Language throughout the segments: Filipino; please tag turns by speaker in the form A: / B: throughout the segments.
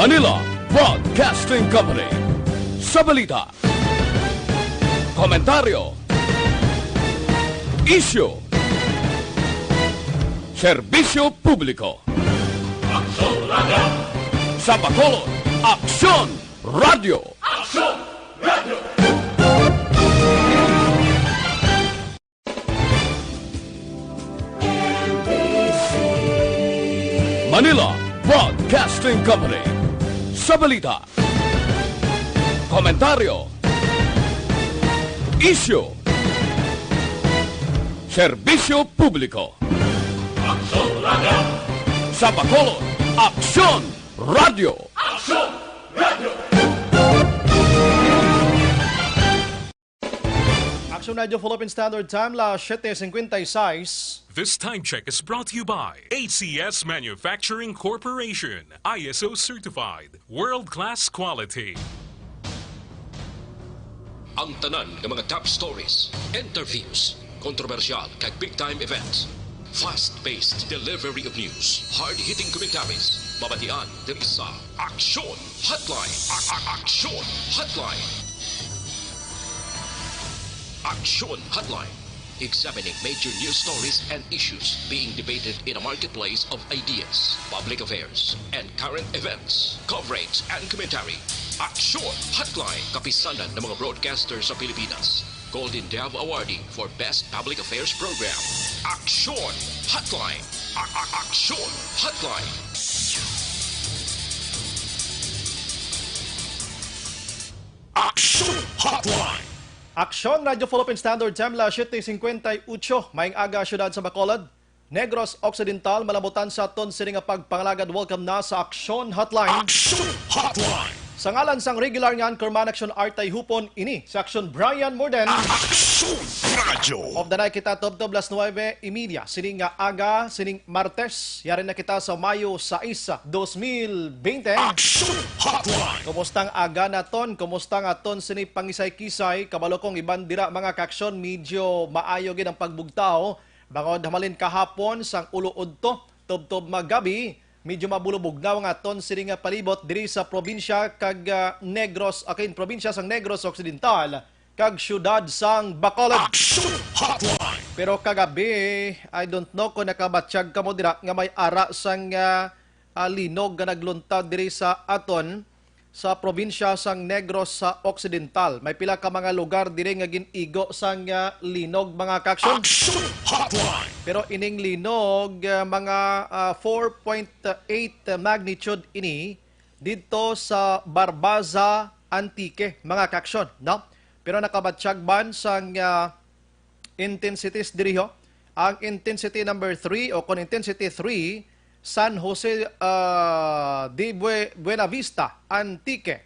A: Manila Broadcasting Company. Sa balita, komentaryo, isyu, serbisyo publiko. Aksyon Radio! Sa Bacolod, Aksyon Radio! Aksyon Radio! Manila Broadcasting Company. Sa balita, komentaryo, isyu, serbisyo publiko. Aksyon Radio! Sa Bacolod, Aksyon Radio! Aksyon Radio!
B: Aksyon Radio Philippine Standard Time, la 7:56.
C: This time check is brought to you by ACS Manufacturing Corporation, ISO certified, world-class quality.
D: Ang tanan ng mga top stories, interviews, kontrobersyal kag big-time events, fast-paced delivery of news, hard-hitting commentaries, babatian diri sa Aksyon Hotline. Aksyon Hotline. Aksyon Hotline. Examining major news stories and issues being debated in a marketplace of ideas, public affairs, and current events. Coverage and commentary. Aksyon Hotline. Kapisanan ng mga broadcasters sa Pilipinas. Golden Dove Awardee for Best Public Affairs Program. Aksyon Hotline. Aksyon Hotline.
C: Aksyon Hotline.
B: Aksyon Radio Philippine Standard Time, la 7:58. Maing aga syudad sa Bacolod, Negros Occidental, malabutan sa aton sini nga pagpangalagad. Welcome na sa Aksyon Hotline.
C: Aksyon Hotline.
B: Sa ngalan sang regular nga Kerman Aksyon Artay Hupon ini sa Aksyon Brian Morden.
C: Aksyon Radio.
B: Of the night kita top 9:30 sining nga aga, sining Martes. Yari na kita sa Mayo 6, 2020.
C: Aksyon Hotline.
B: Kumustang aga naton, kumustang aton sini pangisay-kisay, kabalo kong iban dira mga kaksyon, medyo maayo gid ang pagbugtao. Bangod hamalin kahapon sang ulo-ud to, tob-tob magabi, medyo mabulubugnaw nga aton sini nga palibot diri sa probinsya kag Negros, probinsya sang Negros Occidental kag syudad sang Bacolod.
C: Aksyon Hotline.
B: Pero kagabi, I don't know kung nakabatsyag ka mo dira nga may ara sang linog nga nagluntad diri sa aton sa probinsya sang Negros sa Occidental. May pila ka mga lugar diri nga ginigo sang linog mga kaksyon.
C: Aksyon Hotline.
B: Pero ining linog mga 4.8 magnitude ini dito sa Barbaza Antique mga kaksyon, no? Pero nakabatsyag ban sang intensities diri ho. Ang intensity number 3 o kung intensity 3, San Jose de Buena Vista, Antique.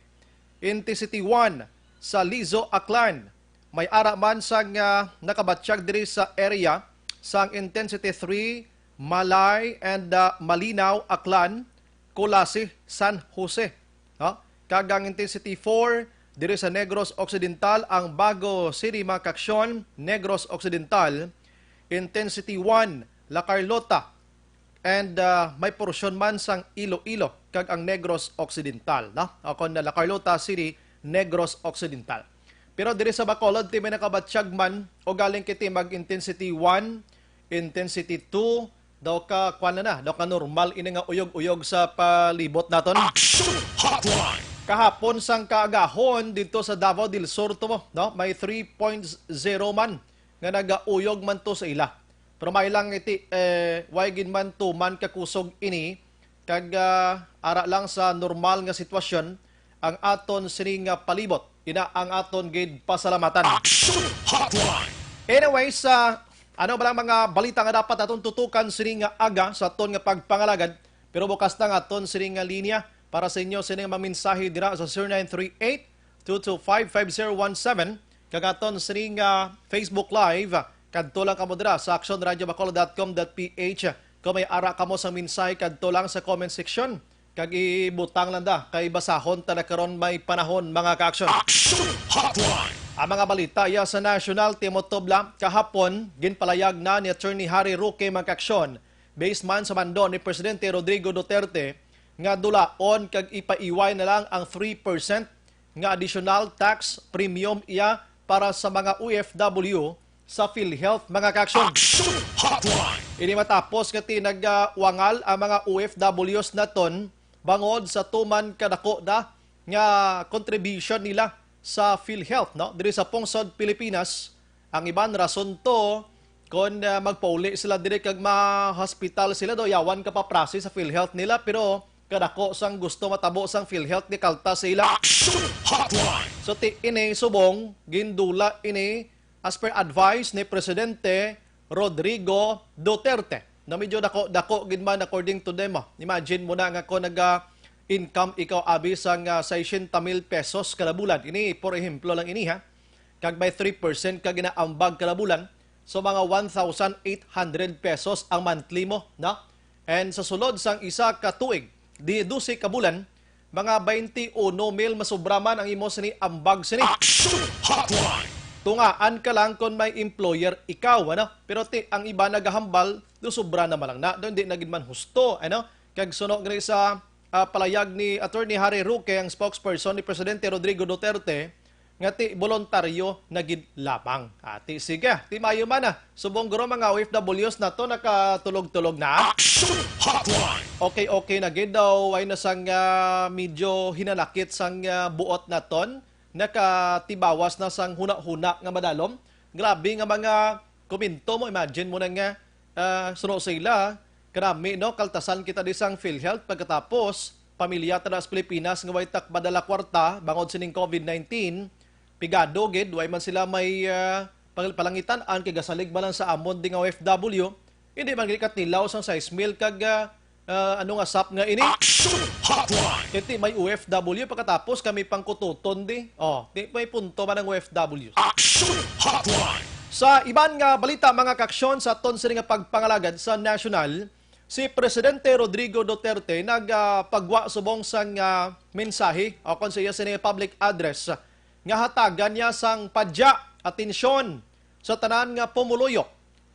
B: Intensity 1 sa Lizo, Aklan. May ara man sang nakabatsyag diri sa area sang intensity 3, Malay and Malinaw, Aklan, Colase, San Jose. No? Kagang intensity 4 diri sa Negros Occidental, ang Bago City mga kaksyon, Negros Occidental. Intensity 1, La Carlota. And may porsyon man sang Iloilo kag ang Negros Occidental. No? Ako na La Carlota City, Negros Occidental. Pero diri sa Bacolod, ti may nakabatsyag man o galing kiti mag-intensity 1, intensity 2, daw ka normal ini nga uyog-uyog sa palibot naton.
C: Aksyon Hotline.
B: Kahapon sang kaagahon dito sa Davao del Sur to mo, no? May 3.0 man nga nagauyog man to sa ila. Pero may lang iti waygin man to man kakusog ini kag ara lang sa normal nga sitwasyon ang aton sining palibot. Ina ang aton gid pasalamatan.
C: Aksyon Hotline.
B: Anyways, ano ba lang mga balita nga dapat aton tutukan sining aga sa aton nga pagpangalagad. Pero bukas na nga aton sining linya para sa inyo sining maminsahe dira sa 0938-225-5017 kag aton sining Facebook Live kadto lang kamo dira sa actionradiobacolod.com.ph. Kung may ara kamo sa mensahe kadto lang sa comment section kag ibutang lang da kay basahon ta karon may panahon mga ka-action.
C: Aksyon Hotline.
B: Ang mga balita iya sa National Timotobla kahapon ginpalayag na ni Attorney Harry Roque mga ka-action based man sa mando ni Presidente Rodrigo Duterte nga dulaon kag ipaiway na lang ang 3% nga additional tax premium iya para sa mga OFW sa PhilHealth, mga kaksyon. Ini matapos nga tinagwangal ang mga OFWs naton bangod sa tuman kadako da nga contribution nila sa PhilHealth, no? Diri sa Pungsod, Pilipinas, ang iban rason to kung magpauli sila dire kag ma-hospital sila do yawan ka pa process sa PhilHealth nila, pero kadako sang gusto matabo sang PhilHealth ni kalta sila. So ini subong gindula ini as per advice ni Presidente Rodrigo Duterte. Na medyo dako gid man according to them. Imagine mo na nga kung income ikaw abi sang 60,000 pesos kada bulan. Ini for ejemplo lang ini ha. Kag may 3% ka ginaambag kada bulan, so mga 1,800 pesos ang monthly mo, na? And sa sulod sang isa ka tuig, di 12 ka bulan, mga 21,000 masubraman ang imo sini ambag sini. Tungaan ka lang kung may employer ikaw, ano? Pero ang iba nagahambal, do sobra naman lang na, do hindi naging man husto, ano? Kag suno gani sa palayag ni Attorney Harry Roque, ang spokesperson ni Presidente Rodrigo Duterte, nga ti voluntaryo na gid lamang. Ati sige, ti mayo man na. Subong guro mga OFWs na to nakatulog-tulog na. Okay na gid daw ay nasang medyo hinanakit sang buot na ton. Nakatibawas na sang huna-huna nga madalom. Grabe nga mga komento mo. Imagine mo na nga suno sila. Karami, no? Kaltasan kita di sang PhilHealth. Pagkatapos, pamilya ta sa Pilipinas nga way takbadala kwarta bangod sining COVID-19. Pigado gid, way man sila may palangitan an kay gasalig man lang sa amon ding OFW. Hindi man gid katilaw sang 6,000 kag ano nga sap nga ini. Kiti may OFW pagkatapos kami pangkututon di. Di may punto man ang OFW. Sa iban nga balita mga kaksyon sa ton sini nga pagpangalagad sa national, si Presidente Rodrigo Duterte nagpagwa subong sang mensahe o kon siya sini public address nga hatagan niya sang padya, atensyon sa tanan nga pumuluyo.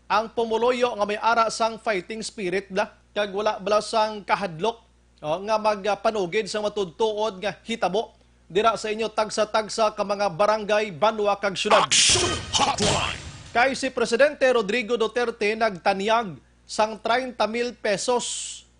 B: Ang pumuluyo nga may ara sang fighting spirit bla, kag wala bala sang kahadlok nga magpanugid sa matudtuod nga hitabo dira sa inyo tagsa-tagsa ka mga barangay, banwa kag syudad. Kay si Presidente Rodrigo Duterte nagtanyag sang 30,000 pesos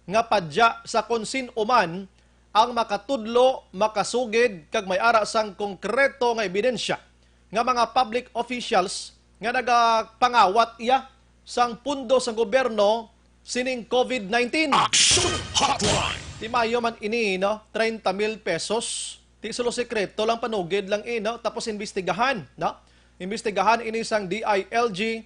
B: nga padya sa konsin uman ang makatudlo, makasugid, kag may ara sang konkreto nga ebidensya nga mga public officials nga nagapangawat iya sang pundo sa gobyerno sining COVID-19. Di mayo man ini, no? 30,000 pesos. Di solo sekreto lang, panugid lang no? Tapos imbestigahan, no? Imbestigahan ini sang DILG,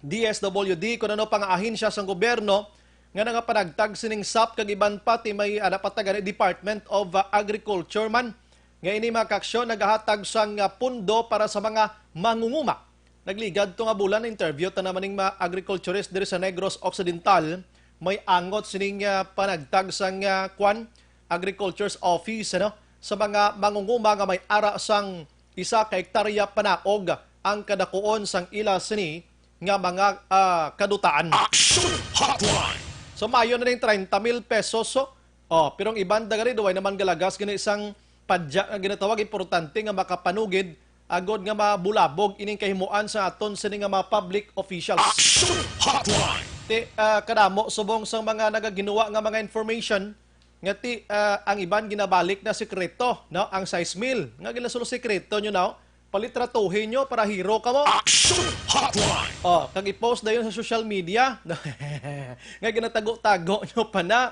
B: DSWD, kung ano pang-ahin siya sa gobyerno, nga nga panagtag sining SAP, kag iban pati may napatagan ni Department of Agriculture man. Nga ini mga kaksyon, naghahatag sang pundo para sa mga mangunguma. Nagligad to nga bulan na interview ta naman ng mga agriculturist diri sa Negros Occidental, may angot sining panagtag sang Agriculture's Office, ano? Sa mga mangunguma nga may ara sang 1 ka hektarya panaog ang kadakuon sang ila sini nga mga kadutaan. So mayo na ning 30,000 pesos. Pero ang iban dagari duway naman galagas gani isang padya nga ginatawag importante nga makapanugid agod nga mabulabog ining kahimuan sa aton sini nga mga public officials. Kadamo subong sa mga nagaginawa nga mga information nga ang iban ginabalik na sekreto, no? Ang 6,000 nga ginasulo sekreto nyo now, palitratuhin nyo para hero ka mo. Kag i-post na yun sa social media. Nga ginatago-tago nyo pa na.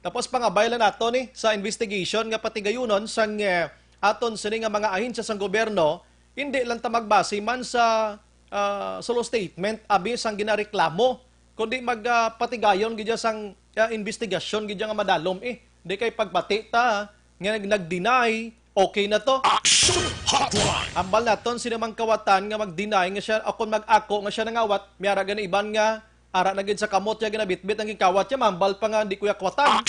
B: Tapos pangabay lang nato ni sa investigation nga pati gayunon sang aton sini nga mga ahinsya sang gobyerno, hindi lang ta magbase man sa solo statement abi sang ginareklamo, kundi magpatigayon gid sang investigasyon gid nga madalom di kay pagpati ta nga nag-deny okay na to. Ambal naton sino mang kawatan nga mag-deny nga siya akon mag-ako nga siya nangawat, miyara gani iban nga ara na gid sa kamot ya ginabitbit ang gikawat ya, mambal pa nga di kuya kwatan.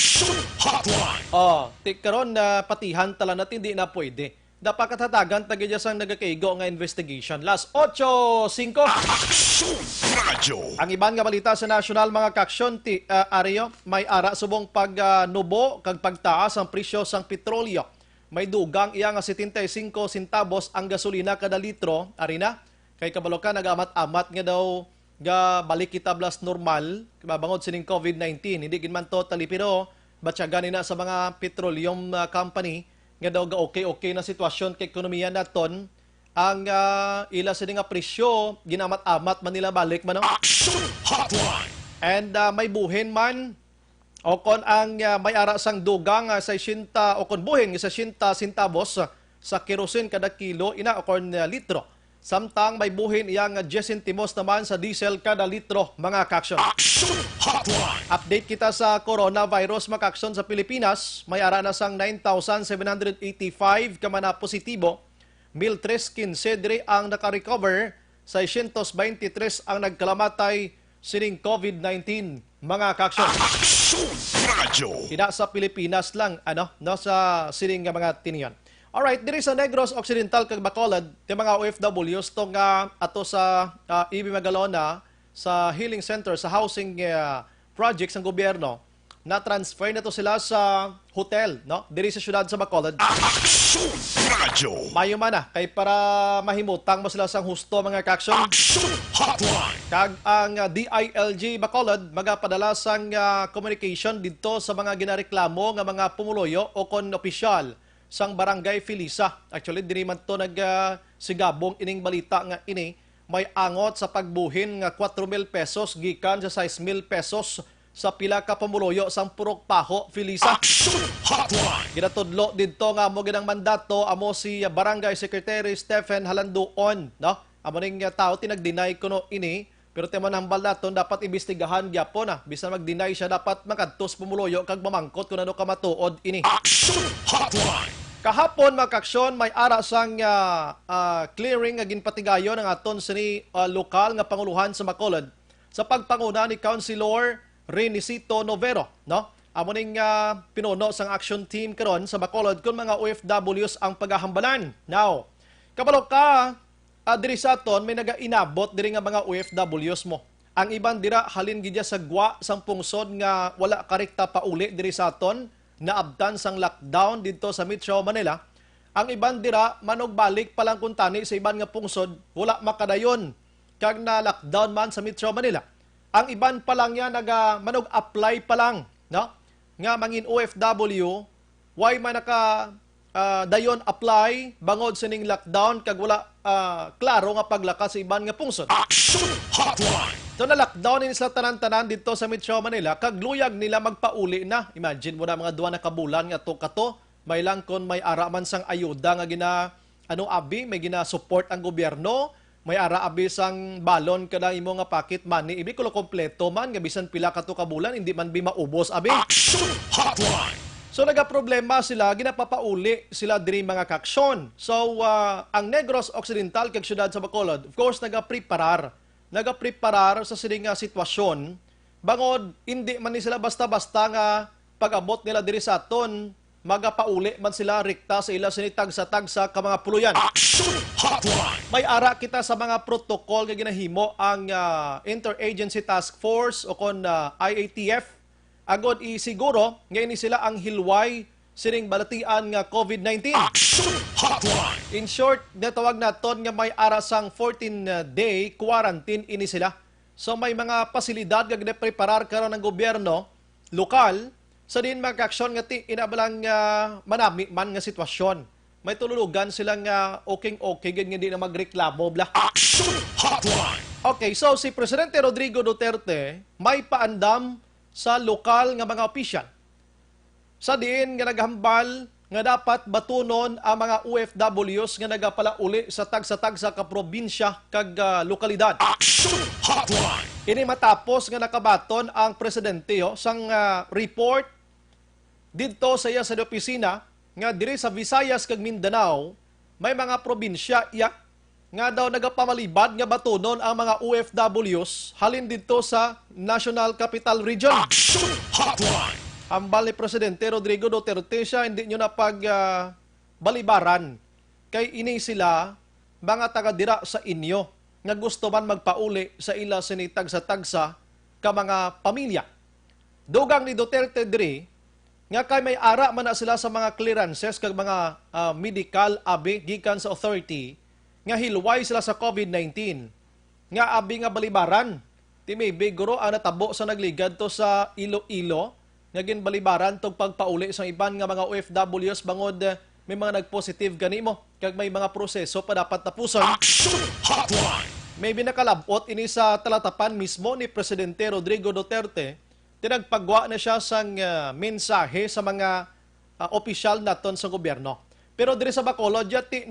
B: Karon na patihan tala natin di na pwede. napakatatagan tagidya sang nagakaigo nga investigation. Last 8:05.
E: Aksyon Radio.
B: Ang iban nga balita sa national mga kaksyon Ario, may ara subong pagnubo kag pagtaas ang presyo sang petrolyo. May dugang iya nga 75 centavos ang gasolina kada litro, arina. Kay kabalo ka nagamat-amat nga daw ga balik kita blas normal, mabangod sining COVID-19. Hindi gid man totally pero batyagan na sa mga petroleum company nga daw ga okay na sitwasyon kay ekonomiya naton ang ila sa nga presyo ginamat-amat man nila balik man.
E: Action Hotline.
B: And may buhin man o kon ang may ara sang dugang sa 60 o kon buhin sa 60 centavos sa kerosene kada kilo ina o kon litro. Samtang may buhin iyang 10 centimos naman sa diesel kada litro mga kaksyon.
E: Action Hotline.
B: Update kita sa coronavirus mga kaksyon sa Pilipinas. May ara na sang 9,785 ka man na positibo. 1,315 diri ang naka-recover. 623 ang nagkalamatay sining COVID-19 mga kaksyon.
E: Action Radio.
B: Ina sa Pilipinas lang no sa sining nga mga tiniyon. Alright, diri sa Negros Occidental kag Bacolod, ti mga OFWs tong ato sa EB Magalona sa healing center sa housing projects ng gobyerno na transfer na to sila sa hotel no diri sa syudad sa Bacolod.
E: Action Radio.
B: Mayo man kay para mahimutang mo sila sang husto mga kaksyon.
E: Action Hotline.
B: Kag ang DILG Bacolod magapadala sang communication didto sa mga ginareklamo nga mga pumuloyo o kon opisyal sang Barangay Felisa. Actually, diri man to sigabong ining balita nga ini may angot sa pagbuhin nga 4,000 pesos gikan sa 6,000 pesos sa pila ka pumuloyo sang Purok Paho, Felisa.
E: Action Hotline.
B: Ginatudlo didto nga amo ginang mandato amo si Barangay Secretary Stephen Halanduon, no? Amo ning tao tinag-deny kuno ini, pero teman hambal naton dapat imbestigahan gyapon bisan mag-deny siya dapat makadtos pumuloyo kag mamangkot kun ano ka matuod ini.
E: Action Hotline.
B: Kahapon mga kaksyon, may ara sang clearing nga ginpatigayon ng aton sini lokal nga panguluhan sa Bacolod sa pagpanguna ni Councilor Renisito Novero, no? Amo ning pinuno sang action team karon sa Bacolod kun mga OFWs ang paghahambalan. Now, kabalo ka diri sa aton may nagainabot diri nga mga OFWs mo. Ang iban dira halin gidya sa gwa sang pungsod nga wala karikta pauli diri sa aton naabtan sang lockdown dito sa Metro Manila. Ang iban dira manog balik pa lang kuntani sa iban nga pungsod wala makadayon kag na lockdown man sa Metro Manila. Ang iban pa lang yan manog apply pa lang, no? Nga mangin OFW why man naka dayon apply bangod sining lockdown kag wala klaro nga paglakas sa iban nga pungsod.
E: Action Hotline.
B: So na lockdown in sa tanan-tanan dito sa Metro Manila, kag luyag nila magpauli na. Imagine mo na mga 2 na kabulan nga to kato, may lang kon may ara man sang ayuda nga abi, may gina-support ang gobyerno, may ara abi sang balon kada imo nga pocket money, ibi kulo kompleto man nga bisan pila ka to kabulan hindi man bi maubos abi.
E: Action Hotline.
B: So nagaproblema sila, ginapapauli sila diri mga kaksyon. So ang Negros Occidental kag syudad sa Bacolod, of course nagapreparar sa sining sitwasyon bangod hindi man ni sila basta-basta nga pag-abot nila diri sa aton magapauli man sila rekta sa ila sinitag sa tagsa ka mga puluyan.
E: Action Hotline.
B: May ara kita sa mga protocol nga ginahimo ang Interagency Task Force o kon IATF agod isiguro nga ini sila ang hilway sining balatian nga COVID-19.
E: Action Hotline.
B: In short, natawag naton nga may ara sang 14-day quarantine ini sila. So may mga pasilidad nga ginapreparar karon ng gobyerno lokal sa din mga kaksyon nga inabalang manami man nga sitwasyon. May tululugan silang okay ganyan din na magreklamo bla.
E: Action Hotline.
B: Okay, so si Presidente Rodrigo Duterte may paandam sa lokal nga mga opisyal. Sa diin nga naghambal nga dapat batunon ang mga OFWs nga nagapalauli sa tagsa-tagsa ka probinsya kag lokalidad.
E: Action Hotline.
B: Ini matapos nga nakabaton ang presidente sang report didto sa iya sa opisina nga diri sa Visayas kag Mindanao may mga probinsya nga daw nagapamalibad nga batunon ang mga OFWs halin didto sa National Capital Region.
E: Action Hotline.
B: Ambal ni Presidente Rodrigo Duterte siya hindi nyo na balibaran kay ini sila mga taga-dira sa inyo nga gusto man magpauli sa ila sinitag sa tagsa ka mga pamilya. Dugang ni Duterte diri nga kay may ara man na sila sa mga clearances kag mga medical abi gikan sa authority nga hilway sila sa COVID-19 nga abi nga balibaran ti may biguro ang natabo sa nagligad to sa Iloilo nga ginbalibaran tog pagpauli sa iban nga mga OFWs bangod may mga nagpositive ganimo kag may mga proseso pa dapat tapuson.
E: Action Hotline.
B: May binakalabot ini sa talatapan mismo ni Presidente Rodrigo Duterte. Tinagpagwa na siya sang mensahe sa mga opisyal naton sa gobyerno. Pero diri sa Bacolod, yati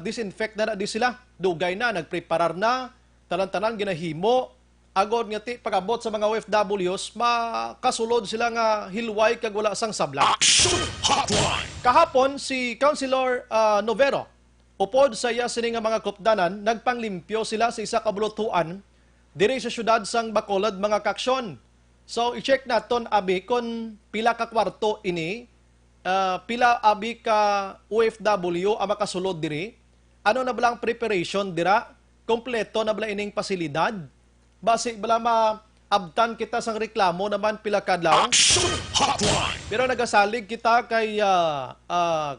B: disinfect na di sila. Dugay na, nagpreparar na, tanan-tanan ginahimo. Agod nga ti pagabot sa mga OFWs, makasulod sila nga hilway kag wala sang sabla.
E: Action Hotline.
B: Kahapon si Councilor Novero, upod sa iya sini nga mga kopdanan, nagpanglimpyo sila sa isa ka bulutuan diri sa syudad sang Bacolod mga kaksyon. So i-check naton abi kon pila ka kwarto ini, pila abi ka OFW ang makasulod diri. Ano na balang preparation dira? Kompleto na bala ining pasilidad? Base bala maabtan kita sang reklamo naman pila kadlaw.
E: Action Hotline.
B: Pero nagasalig kita kay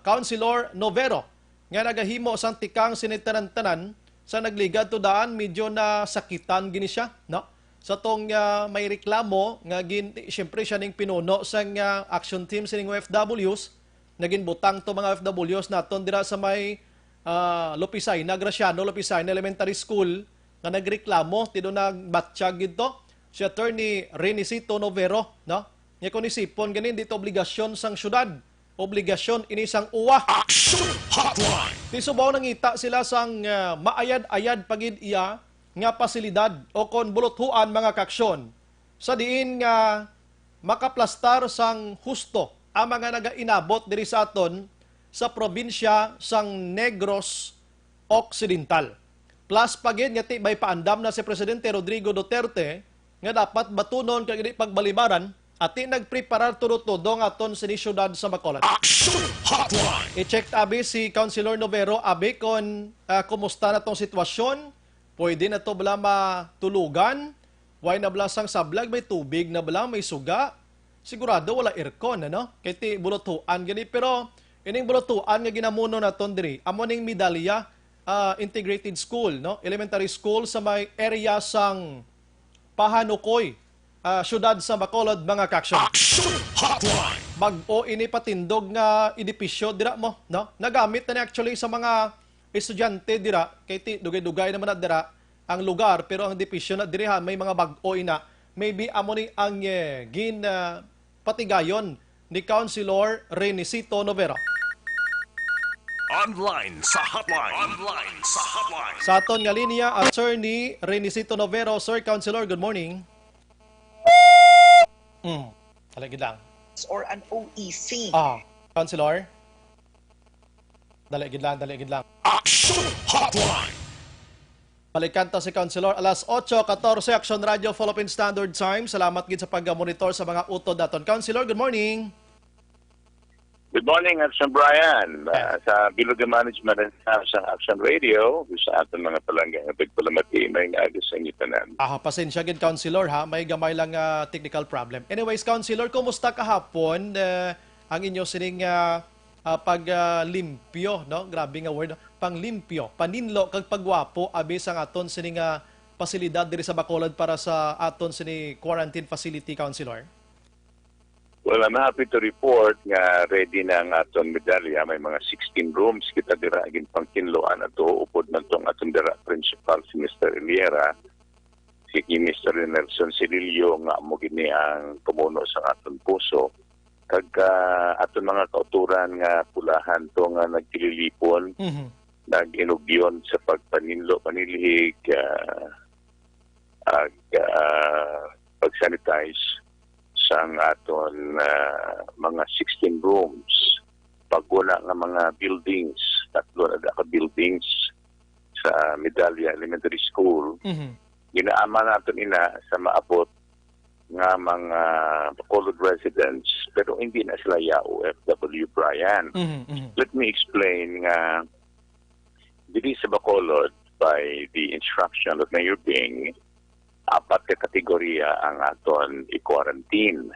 B: Councilor Novero nga nagahimo sang tikang sinitanan-tanan sa nagligad to daan medyo na sakitan gini siya, no? Sa tong may reklamo nga siyempre siya ning pinuno sang action team sining OFWs naging butang to mga OFWs naton dira sa may Lopisayna Graciano Lopisayna Elementary School nga nagreklamo tido nagbatsyag gito si Attorney Renicito Novero, no? Nya kun isipon ganin dito obligasyon sang syudad, obligasyon ini sang uwa.
E: Action Hotline.
B: Ti subaw nangita sila sang maayad-ayad pagid iya nga pasilidad o kon buluthuan mga kaksyon sa diin nga makaplastar sang husto ang mga nagainabot diri sa aton sa probinsya sang Negros Occidental. Plus pagid nga ti may paandam na si Presidente Rodrigo Duterte nga dapat batunon kag di pagbalibaran at ti nagpreparar tudo-tudo nga aton sa syudad sa Bacolod.
E: Action Hotline.
B: I-check abi si Councilor Novero abi kon kumusta na tong sitwasyon. Pwede na to bala matulugan. Why na bala sang sablag, may tubig na bala, may suga. Sigurado wala aircon, ano? Kaya ti bulutuan gani. Pero ining bulutuan nga ginamuno na ton diri. Amo ning Medalya Integrated School, no? Elementary school sa may area sang Pahanukoy, syudad sa Bacolod, mga kaksyon.
E: Action Hotline.
B: Bag-o ini patindog nga edipisyo dira mo, no? Nagamit na ni actually sa mga estudyante dira kay ti dugay-dugay naman na dira ang lugar pero ang edipisyo na diri may mga bag-o ina. Maybe amo ni ang patigayon ni Councilor Renicito Novero.
E: Online sa hotline. Online sa hotline.
B: Sa aton nga linya, Attorney Renicito Novero. Sir Councilor, good morning. Talagid lang.
F: Or an OEC.
B: Councilor? Daligid lang.
E: Action Hotline.
B: Balikan ta si Councilor alas 8:14 Action Radio Philippine Standard Time. Salamat gid sa pag-monitor sa mga utod naton. Councilor, good morning.
G: Good morning, Action Brian. Sa Bilog Management and sa Action Radio, sa ating mga palanggang pagpalamati, may naagos sa inyo tanan.
B: Pasensya gid Councilor ha, may gamay lang technical problem. Anyways, Councilor, kumusta kahapon ang inyo sining paglimpyo, no? Grabe nga word, panglimpyo, paninlo kag pagwapo abi sang aton sining pasilidad diri sa Bacolod para sa aton sini quarantine facility, Councilor.
G: Well, I'm happy to report nga ready na ang aton medalya. May mga 16 rooms kita dira agin pangkinloan ato upod man tong aton dira principal si Mr. Eliera, si Mr. Nelson Cirillo nga mo gini ang tumuno sa aton puso. Kag aton mga kauturan nga pulahan to nga nagkililipon, nag-inugyon sa pagpaninlo-panilihig, pag-sanitize sa aton mga 16 rooms. Pagwala nga mga buildings, tatlo na buildings sa Medalya Elementary School, ginaaman natin ina sa maabot nga mga Bacolod residents pero hindi na sila ya OFW, Brian. Let me explain nga dili sa Bacolod by the instruction of Mayor Bing, 4 ka kategorya ang aton i-quarantine.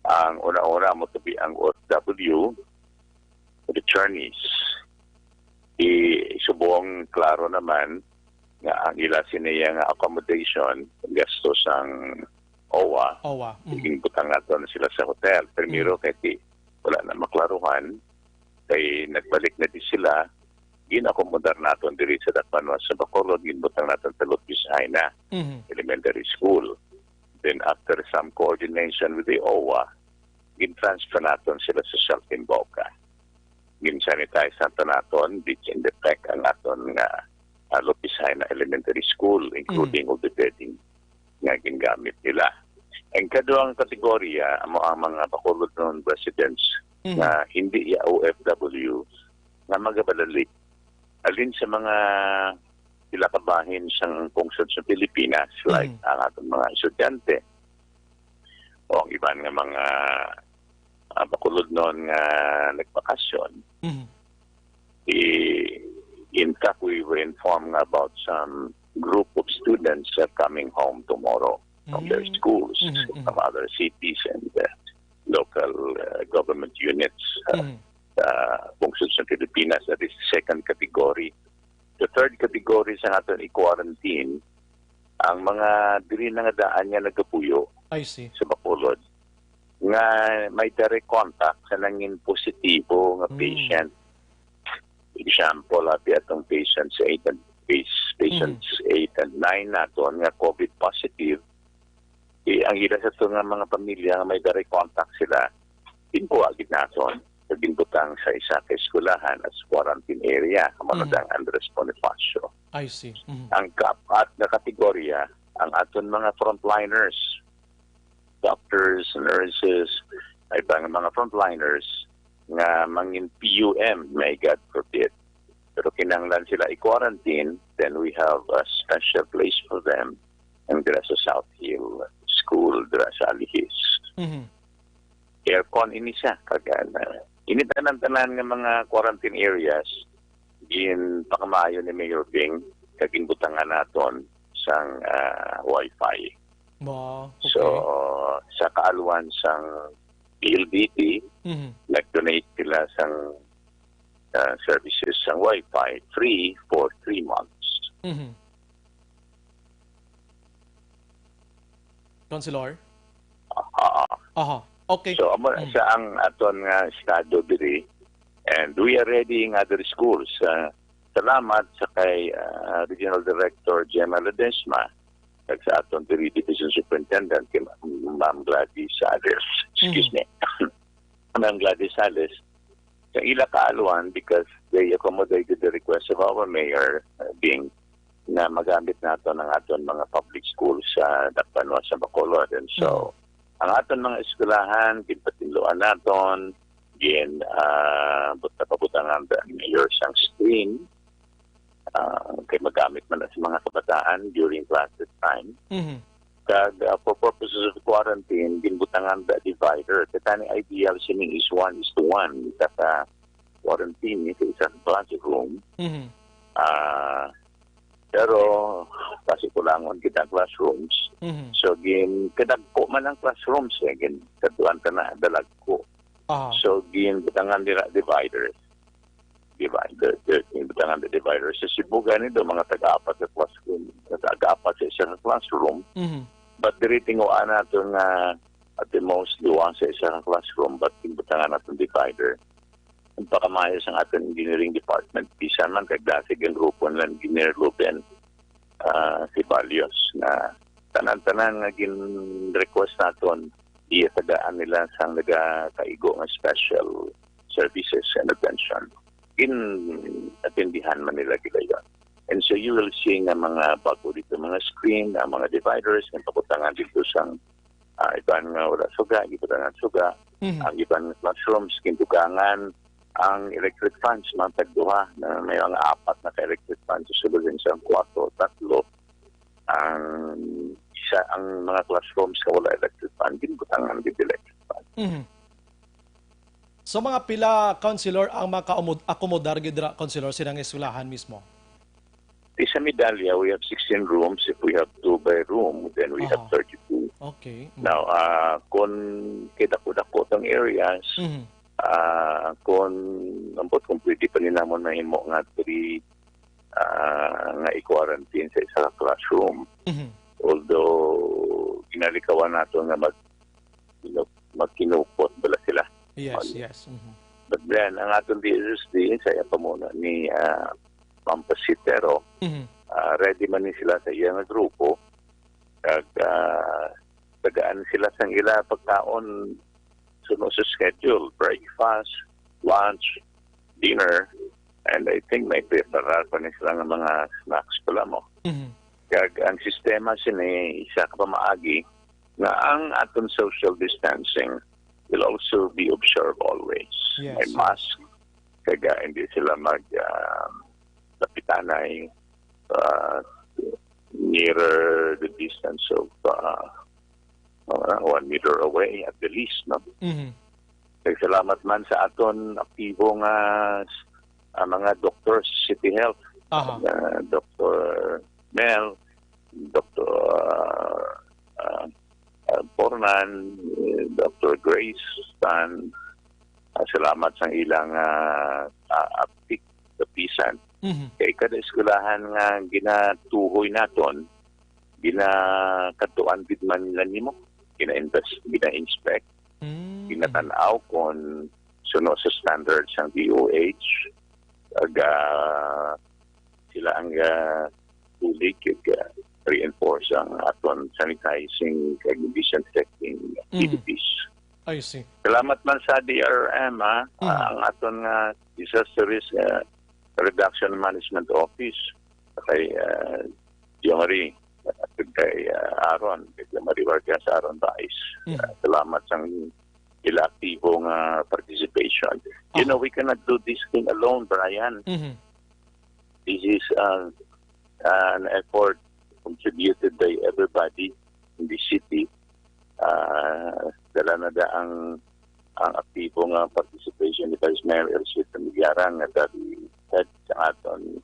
G: Ang una-una mo tabi ang OFW, returnees. Isubong klaro naman nga ang ila siniya nga accommodation gastos ang OWA. Iging butang naton sila sa hotel. Primero kay wala na maklaruhan kay nagbalik na di sila ginakomodar naton diri sa Dakbanwa sa Bacolod, ginbutang naton sa Lutbis Haina Elementary School. Then after some coordination with the OWA, gin-transfer naton sila sa Saltimboca. Gin-sanitize naton, disinfect ang naton nga Lutbis Haina Elementary School, including all the bedding nga gingamit nila. Ang kaduang kategorya ang mga Bacolod residents na hindi OFW na magabadali alin sa mga pilakabahin sang pungsod sa Pilipinas like ang atong mga estudyante o ang iban nga mga Bacolod noon nga nagbakasyon. In fact, we were informed about some group of students are coming home tomorrow from their schools from other cities and local government units. Pungsod sa Pilipinas, that is second category. The third category sa aton i-quarantine, ang mga diri na nga daan nga nagapuyo sa Bacolod, nga may direct contact sa nangin positibo nga patient. Example, api atong patients 8 and 9 naton nga COVID positive. Ang ila sa ito nga mga pamilya nga may direct contact sila, pinpuagid naton. Ginbutang sa isa ka eskulahan as quarantine area, kamanadang Andres Bonifacio. Ang kapat na kategorya, ang aton mga frontliners, doctors, nurses, ay bang mga frontliners nga mangin PUM, may God forbid. Pero kinanglan sila i-quarantine, then we have a special place for them ang dira sa South Hill School, dira sa Alihis. Aircon ini siya, kagana. Initanan-tanan ng mga quarantine areas, gin pakamayo ni Mayor Bing, kagingbutangan naton sang Wi-Fi. So, sa kaaluan sang PLDT, nag-donate sila sang services sang Wi-Fi free for 3 months.
B: Councilor? Okay.
G: So, sa ang aton nga estado diri, and we are ready in other schools. Salamat sa kay Regional Director Gemma Ledesma at sa aton diri Division Superintendent kay Ma'am Gladys Sales. Excuse me. Ma'am Gladys Sales, sa ila kaaluan because they accommodated the request of our mayor being na magamit nato ng aton mga public schools sa Dakbanwa sa Bacolod. And so, ang aton mga eskwelahan, ginpatinluan naton, pabutangan ang mayor sang screen, kay magamit man sa mga kabataan during classes time. Kag for purposes of quarantine, ginbutangan the divider. Katani ideal sining is 1:1. Kata quarantine sa isang classroom. Pero kasi kulangon kita classrooms. So kadagko man ang classrooms kaduan ta na dalagko. So butangan nila dividers. Butangan the dividers sa Cebu ganito mga taga-apat sa classroom, taga-apat sa isang classroom. But diritingoan nato nga at the most luwang sa isang classroom, but butangan nato divider. Ang pakamayos ang ating engineering department, bisan man kagdasig ang grupo ng Engineer Ruben si Balios na tanan-tanan nga gin-request naton iyatagaan nila sang nagakaigo ng special services and attention. Atendihan man nila gila yun. And so you will see nga mga bago dito, mga screen, mga dividers, ng pakutangan dito sang iban nga wala suga, iban suga, ang iban classrooms, kintugangan, ang electric fans, mga tagduha, na may mga 4 na electric fans, susulod sa 4, 3. ang mga classrooms ka wala electric fan, ginbutangan gid electric fan.
B: Mhm. So mga pila counselor ang maka-akomodar gid ra counselor sinang eskwelahan mismo.
G: Di sa Medalya, we have 16 rooms. If we have 2 by room, then we have 32.
B: Okay.
G: Now, kung kita-dako tong areas,
B: Mhm.
G: kung pwede pa nila mo mahimo nga 3 nga i-quarantine sa isa ka classroom.
B: Mhm.
G: Although, ginalikawan nato nga magkinupot bala sila.
B: Yes, yes. Mhm.
G: But then, ang atong DSSD, saya pa muna ni Pampasitero,
B: Mhm.
G: ready man ni sila sa iyang grupo, kag tagaan sila sa ila pagkaon sunod sa schedule, breakfast, lunch, dinner, and I think may preparar pa ni sila ng mga snacks pala mo.
B: Mhm.
G: Kag ang sistema sini isa ka pa maagi nga ang aton social distancing will also be observed always.
B: Yes,
G: May
B: yes.
G: mask, kag hindi sila lapitanay nearer the distance of 1 meter away at the least. No?
B: Mhm.
G: Salamat man sa aton aktibo nga mga doctors sa City Health.
B: Aha.
G: Dr. Mel, Dr. Pornan, Dr. Grace Stan, salamat sa ilang aptik kapisan.
B: Mhm.
G: Kay kada eskwelahan nga ginatuhoy naton, ginakatuan gid man nila nimo, gina-inspect,
B: Mm.
G: ginatanaw kung sunod sa standards ng DOH, sila ang tulig reinforce ang aton sanitizing kag disinfecting activities.
B: I see.
G: Salamat man sa DRM ang aton nga disaster risk reduction management office kay Yomari at kay Aaron, kay Yomari Vargas, Aaron Baez. Salamat sa ila aktibong participation. You know, we cannot do this thing alone, Brian.
B: Mhm.
G: This is an effort contributed by everybody in the city. Dala na ang aktibong participation ni Vice Mayor Elsie Tamigarang at head sa aton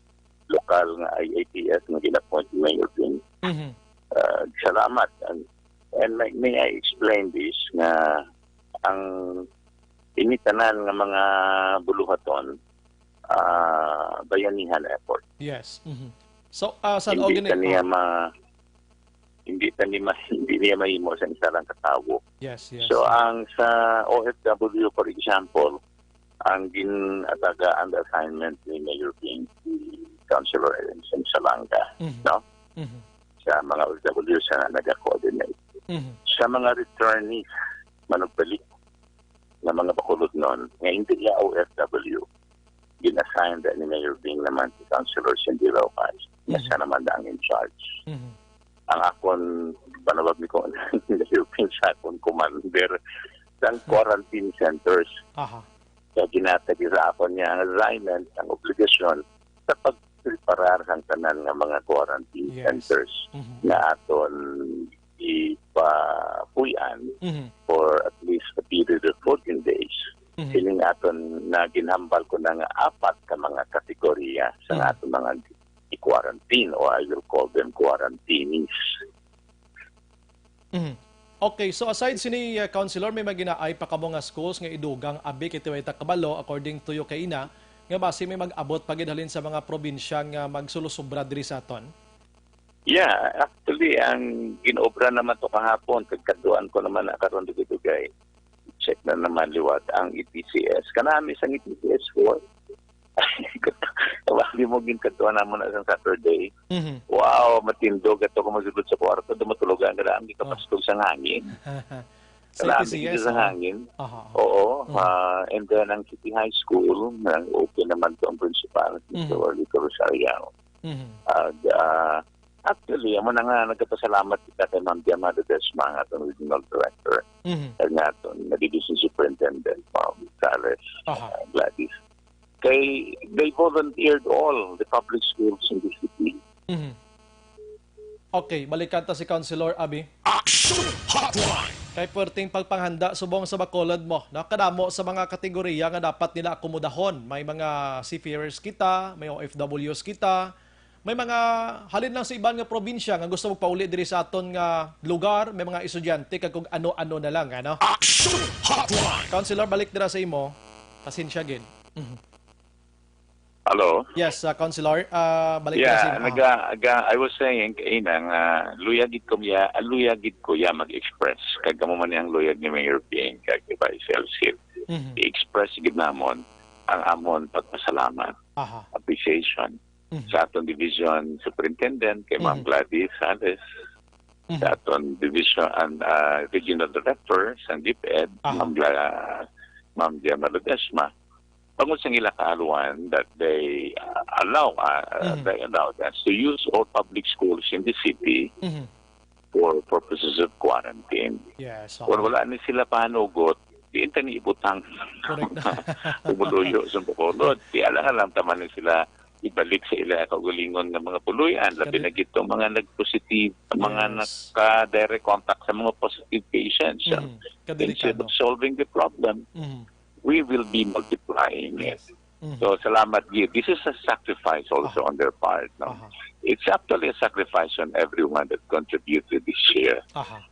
G: lokal nga IATF na gina-appoint ni Mayor Ping.
B: Mhm.
G: Salamat. And may I explain this nga ang initanan nga mga buluhaton bayanihan effort.
B: Yes. Mhm. So, saan
G: Hindi niya mahimo sa isa lang katawo.
B: Yes, yes.
G: So ang sa OFW, for example, ang ginatagaan the assignment ni Mayor King, si Councilor Elenson Salanga, no?
B: Mhm.
G: Sa mga OFW sa nag-coordinate.
B: Mhm.
G: Sa mga returnees, manugbalik na mga bakulod nun, nga hindi niya OFW, ginassign ni Mayor Bing naman si Councilor Cindy Raucas, na siya naman ang in charge.
B: Mhm.
G: Ang akon, panawag ni ko, Mayor Bing sa akon commander ng quarantine centers.
B: Aha.
G: Kaya ginatagisa ako niya ang assignment, ang obligasyon sa pagpreparar ng tanan ng mga quarantine
B: Yes.
G: centers
B: Mhm.
G: na aton ipapuyan for at least a period of 14 days. Siling aton na ginhambal ko na nga 4 ka mga kategorya sa aton mga i-quarantine or I will call them quarantinees.
B: Mhm. Okay, so aside sini Councilor, may maginaay pa kamo nga schools nga idugang abi kitiway ta kabalo according to yo kay ina nga base may mag-abot pagidhalin sa mga probinsya nga magsulusubra diri sa aton.
G: Yeah, actually ang ginobra naman to kahapon kagkaduan ko naman na karon dugay. Check na naman liwat ang EPCS. Kanami sa EPCS 4. Wali mo ginkaduan naman na sa Saturday. Wow, matindog ato ko magsulod sa kwarto, dumatulogan ka lang, kapastog sa hangin.
B: Sa
G: EPCS
B: EPCS
G: sa hangin.
B: Aha.
G: Oo. And then ang City High School, nang open naman to ang principal, Mr. Orlito Rosariano. Actually, amo na nga nagpasalamat kita kay Ma'am Diamada Desma, ang atong regional director, at nga atong division superintendent, Ma'am Sales Gladys. Kay they volunteered all the public schools in the city.
B: Okay, balikan ta si Councilor Abi.
E: Action Hotline.
B: Kay perting pagpanghanda subong sa Bacolod mo. Nakadamo sa mga kategorya nga dapat nila akomodahon. May mga seafarers kita, may OFWs kita, may mga halin lang sa iban nga probinsya nga gusto magpauli diri sa aton nga lugar, may mga estudyante kag kung ano-ano na lang, ano.
E: Action Hotline.
B: Councilor, balik dira sa imo. Pasensya gid.
G: Hello?
B: Yes, Councilor, balik dira sa
G: Yeah,
B: imo.
G: I was saying kainang luyagid ko ya mag-express kag mo man yang luyag ni Mayor Ping kag Vice Elsil. I-express gid namon ang amon pagpasalamat,
B: Aha.
G: appreciation sa aton division superintendent kay Ma'am Gladys Sales, sa aton division and regional director sa DepEd, Ma'am Gemma Ledesma. Pangod sa ila kaaluan that they allow us to use all public schools in the city for purposes of quarantine.
B: Yes.
G: Kung wala ni sila panugot, di ito ni ibutang
B: Correct.
G: pumuluyo sa Bacolod. Di alang taman ni sila ibalik sa ila kaugalingon ng mga puluyan. Labi na gito mga nag-positive, mga
B: Yes.
G: naka-direct contact sa mga positive patients. Instead
B: Kadelikado.
G: of solving the problem, we will be multiplying it. So, salamat, Gid. This is a sacrifice also on their part. No? It's actually a sacrifice on everyone that contributed this year.
B: Aha.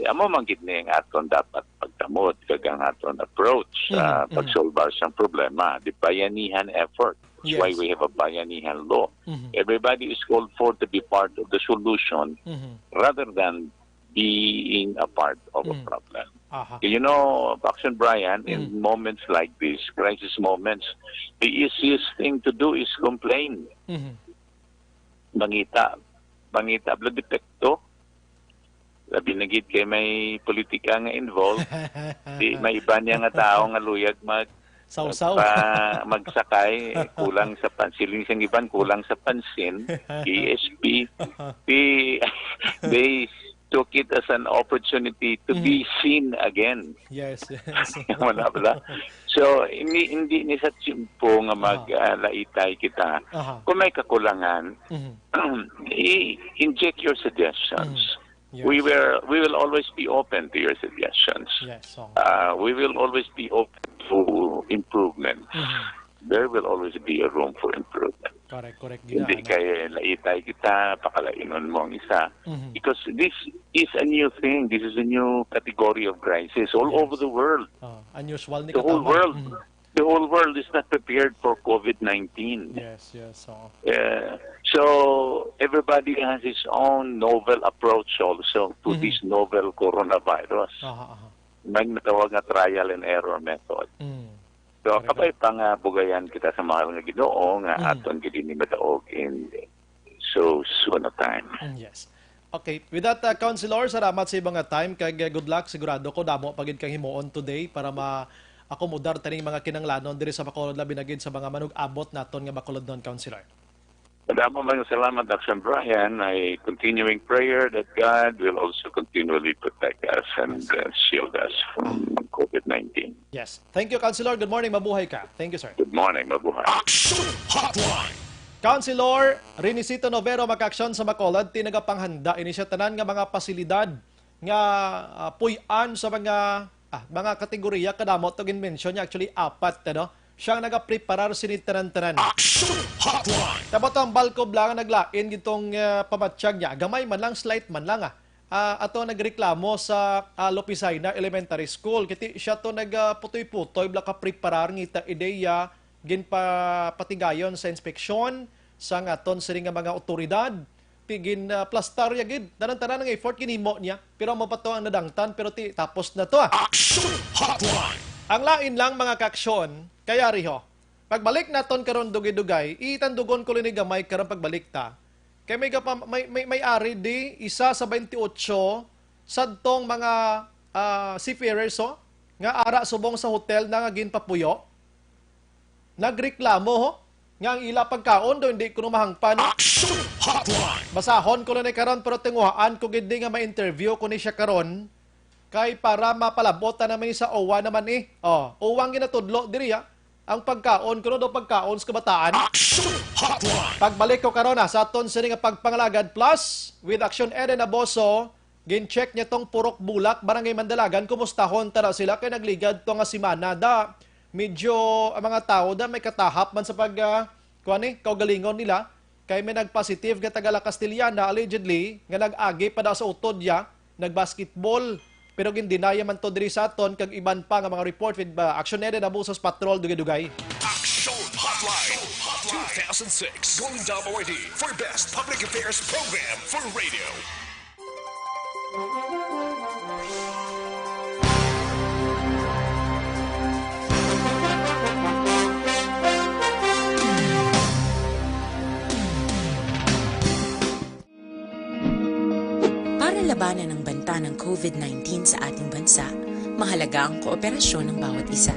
G: Amo man gid ni ang aton dapat pagtamot kag ang aton approach sa pagsolbar sa problema, the bayanihan effort. That's why
B: Yes.
G: we have a bayanihan law. Everybody is called for to be part of the solution rather than being a part of a problem.
B: Aha.
G: You know, Paxton Brian, in moments like this, crisis moments, the easiest thing to do is complain. Bangita, blood depekto. Labi na gid kay may politika nga involved. Di may iba niya nga tao nga luyag
B: Sausaw.
G: magsakay, kulang sa pansin, sing iban kulang sa pansin. ESP, they took it as an opportunity to be seen again.
B: Yes.
G: Wala pala. So, hindi ni sa tsimpo nga maglaitay kita.
B: Aha.
G: Kung may kakulangan, inject your suggestions.
B: Yes.
G: We will always be open to your suggestions.
B: Yes. So.
G: We will always be open to improvement. There will always be a room for improvement.
B: Correct.
G: Hindi kaya laitay kita, pakalainon mo ang isa. Because this is a new thing. This is a new category of crisis all over the world.
B: Unusual ni
G: The whole
B: katama.
G: world. The whole world is not prepared for COVID-19.
B: Yes. So.
G: So everybody has his own novel approach also to this novel coronavirus.
B: Aha.
G: Natawag nga trial and error method. So kapay pang bugayan kita sa mahal nga Ginoo nga aton gid ni madaog in so soon a time.
B: Yes. Okay, with that, Councilor, salamat sa ibang time. Kag good luck, sigurado ko damo pagid kang himuon today para ma-akomodar taning mga kinanglanon diri sa Bacolod, labi na gid sa mga manug-abot naton nga Bacolod non, Councilor.
G: Madamo man salamat, Dr. Brian. I continuing prayer that God will also continually protect us and shield us from COVID-19.
B: Yes. Thank you, Councilor. Good morning. Mabuhay ka. Thank you, sir.
G: Good morning, mabuhay.
E: Action Hotline.
B: Councilor Renisito Novero makaaksyon sa Bacolod, tinagapanghanda ini siya tanan nga mga pasilidad nga puy-an sa mga kategorya kadamot to mention niya actually apat siyang nagapreparar sinit tanan-tanan.
E: Action Hotline.
B: Tapos ang balko blang naglain gitong pamatsyag niya. Gamay man lang, slight man lang ato nagreklamo sa Lopisaina Elementary School. Kiti siya to nagputoy-putoy bla ka preparar ngita ideya gin patigayon sa inspeksyon sa ngaton siri nga mga otoridad. Tigin plastar ya gid. Tanan-tanan nga effort kinimo niya. Pero mapato ang nadangtan pero tapos na to.
E: Action Hotline.
B: Ang lain lang mga kaksyon, kaya riho, pagbalik naton karon dugay-dugay, itandugon ko linig gamay karon pagbalik ta. Kay may ari di isa sa 28 sadtong mga seafarers nga ara subong sa hotel na nga ginpapuyo. Nagreklamo nga ang ila pagkaon do hindi ko mahangpan.
E: Action Hotline.
B: Basahon ko ni karon pero tinguhaan ko gid nga ma-interview ko ni siya karon. Kay para mapalabotan naman sa OWA naman OWA ang ginatudlo diri ang pagkaon kuno do pagkaon sa kabataan.
E: Action Hotline.
B: Pagbalik ko karon sa aton sini nga pagpangalagad plus with Action Eden Aboso gin-check niya tong Purok Bulak, Barangay Mandalagan, kumustahon tara sila kay nagligad to nga simana da. Medyo ang mga tao da may katahap man sa kaugalingon nila kay may nagpositive nga tagala Castiliana allegedly nga nag-agi pa daw sa utod ya, nagbasketball pero gindinaya man to diri sa aton kag iban pa nga mga report with actionary na busos patrol dugay-dugay.
E: Action Hotline 2006 Golden Dome Awardee for Best Public Affairs Program for Radio.
H: Para labanan ang banta ng COVID-19 sa ating bansa, mahalaga ang kooperasyon ng bawat isa.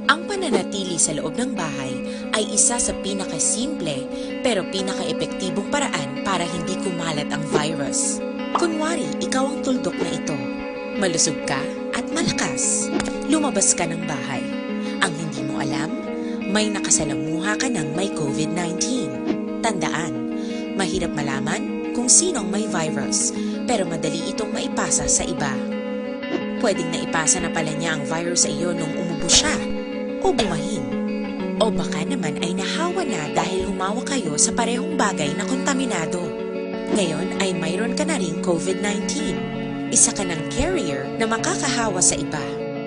H: Ang pananatili sa loob ng bahay ay isa sa pinakasimple pero pinaka-epektibong paraan para hindi kumalat ang virus. Kunwari, ikaw ang tuldok na ito. Malusog ka at malakas. Lumabas ka ng bahay. Ang hindi mo alam, may nakasalamuha ka ng may COVID-19. Tandaan, mahirap malaman kung sinong may virus, pero madali itong maipasa sa iba. Pwedeng naipasa na pala niya ang virus sa iyo nung umubo siya o bumahin. O baka naman ay nahawa na dahil humawa kayo sa parehong bagay na kontaminado. Ngayon ay mayroon ka na ring COVID-19. Isa ka ng carrier na makakahawa sa iba.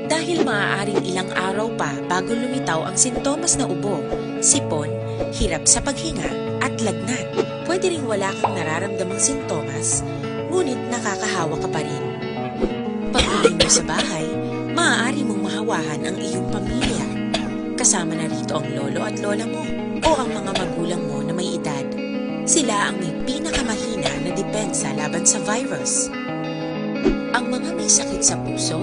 H: Dahil maaaring ilang araw pa bago lumitaw ang sintomas na ubo, sipon, hirap sa paghinga at lagnat. Pwede ring wala kang nararamdamang sintomas, ngunit nakakahawa ka pa rin. Pag-uwi mo sa bahay, maaari mong mahawahan ang iyong pamilya. Kasama na rito ang lolo at lola mo o ang mga magulang mo na may edad. Sila ang may pinakamahina na depensa laban sa virus. Ang mga may sakit sa puso,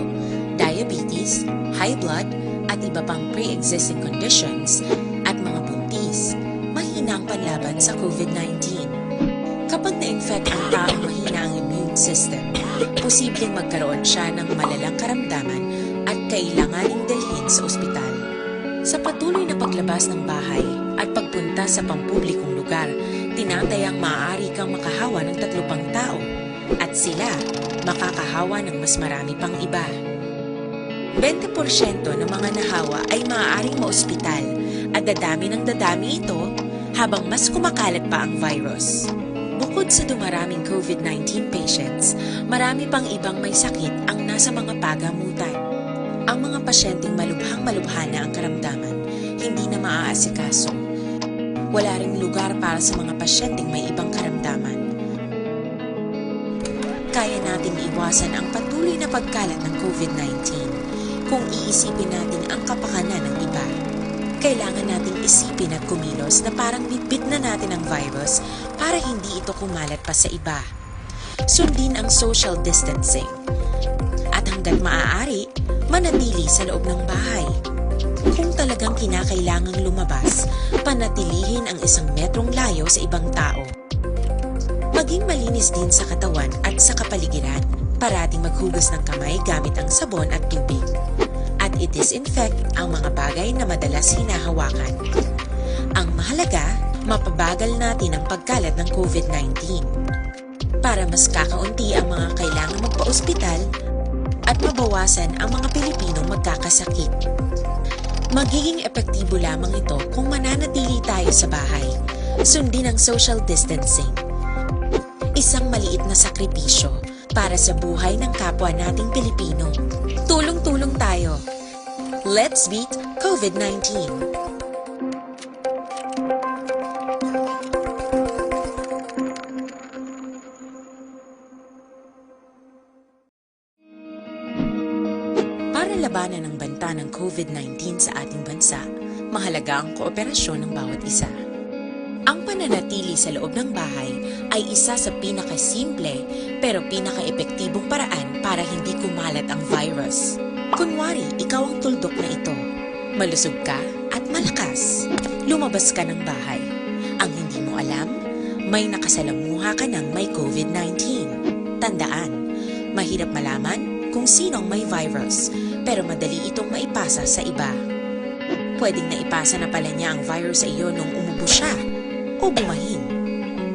H: diabetes, high blood, at iba pang pre-existing conditions at mga buntis, mahina ang panlaban sa COVID-19. Kapag na-infect ang taong mahina ang immune system, posibleng magkaroon siya ng malalang karamdaman at kailanganing dalhin sa ospital. Sa patuloy na paglabas ng bahay at pagpunta sa pampublikong lugar, tinatayang maaari kang makahawa ng 3 pang tao at sila makakahawa ng mas marami pang iba. 20% ng mga nahawa ay maaaring maospital at dadami ng dadami ito habang mas kumakalat pa ang virus. Bukod sa dumaraming COVID-19 patients, marami pang ibang may sakit ang nasa mga pagamutan. Ang mga pasyenteng malubhang-malubha na ang karamdaman, hindi na maaasikaso. Wala ring lugar para sa mga pasyenteng may ibang karamdaman. Kaya nating iwasan ang patuloy na pagkalat ng COVID-19 kung iisipin natin ang kapakanan ng iba. Kailangan nating isipin at kumilos na parang bitbit na natin ang virus para hindi ito kumalat pa sa iba. Sundin ang social distancing. At hanggat maaari, manatili sa loob ng bahay. Kung talagang kinakailangang lumabas, panatilihin ang 1 metrong layo sa ibang tao. Maging malinis din sa katawan at sa kapaligiran. Parating maghugas ng kamay gamit ang sabon at tubig. At i-disinfect ang mga bagay na madalas hinahawakan. Ang mahalaga, mapabagal natin ang pagkalat ng COVID-19. Para mas kakaunti ang mga kailangang magpa-ospital at mabawasan ang mga Pilipinong magkakasakit. Magiging epektibo lamang ito kung mananatili tayo sa bahay. Sundin ang social distancing. Isang maliit na sakripisyo para sa buhay ng kapwa nating Pilipino. Tulong-tulong tayo. Let's beat COVID-19. Para labanan ang banta ng COVID-19 sa ating bansa, mahalaga ang kooperasyon ng bawat isa. Ang pananatili sa loob ng bahay ay isa sa pinakasimple pero pinaka-epektibong paraan para hindi kumalat ang virus. Kunwari, ikaw ang tuldok na ito. Malusog ka at malakas. Lumabas ka ng bahay. Ang hindi mo alam, may nakasalamuha ka ng may COVID-19. Tandaan, mahirap malaman kung sinong may virus, pero madali itong maipasa sa iba. Pwedeng naipasa na pala niya ang virus sa iyo nung umubo siya o bumahin.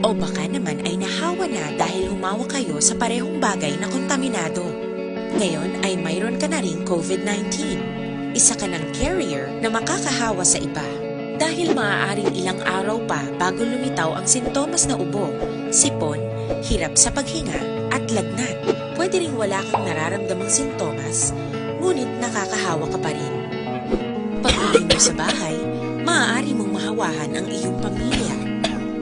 H: O baka naman ay nahawa na dahil humawa kayo sa parehong bagay na kontaminado. Ngayon ay mayroon ka na ring COVID-19. Isa ka ng carrier na makakahawa sa iba. Dahil maaaring ilang araw pa bago lumitaw ang sintomas na ubo, sipon, hirap sa paghinga at lagnat. Pwede ring wala kang nararamdamang sintomas, ngunit nakakahawa ka pa rin. Pag-uwi mo sa bahay, maaari mong mahawahan ang iyong pamilya.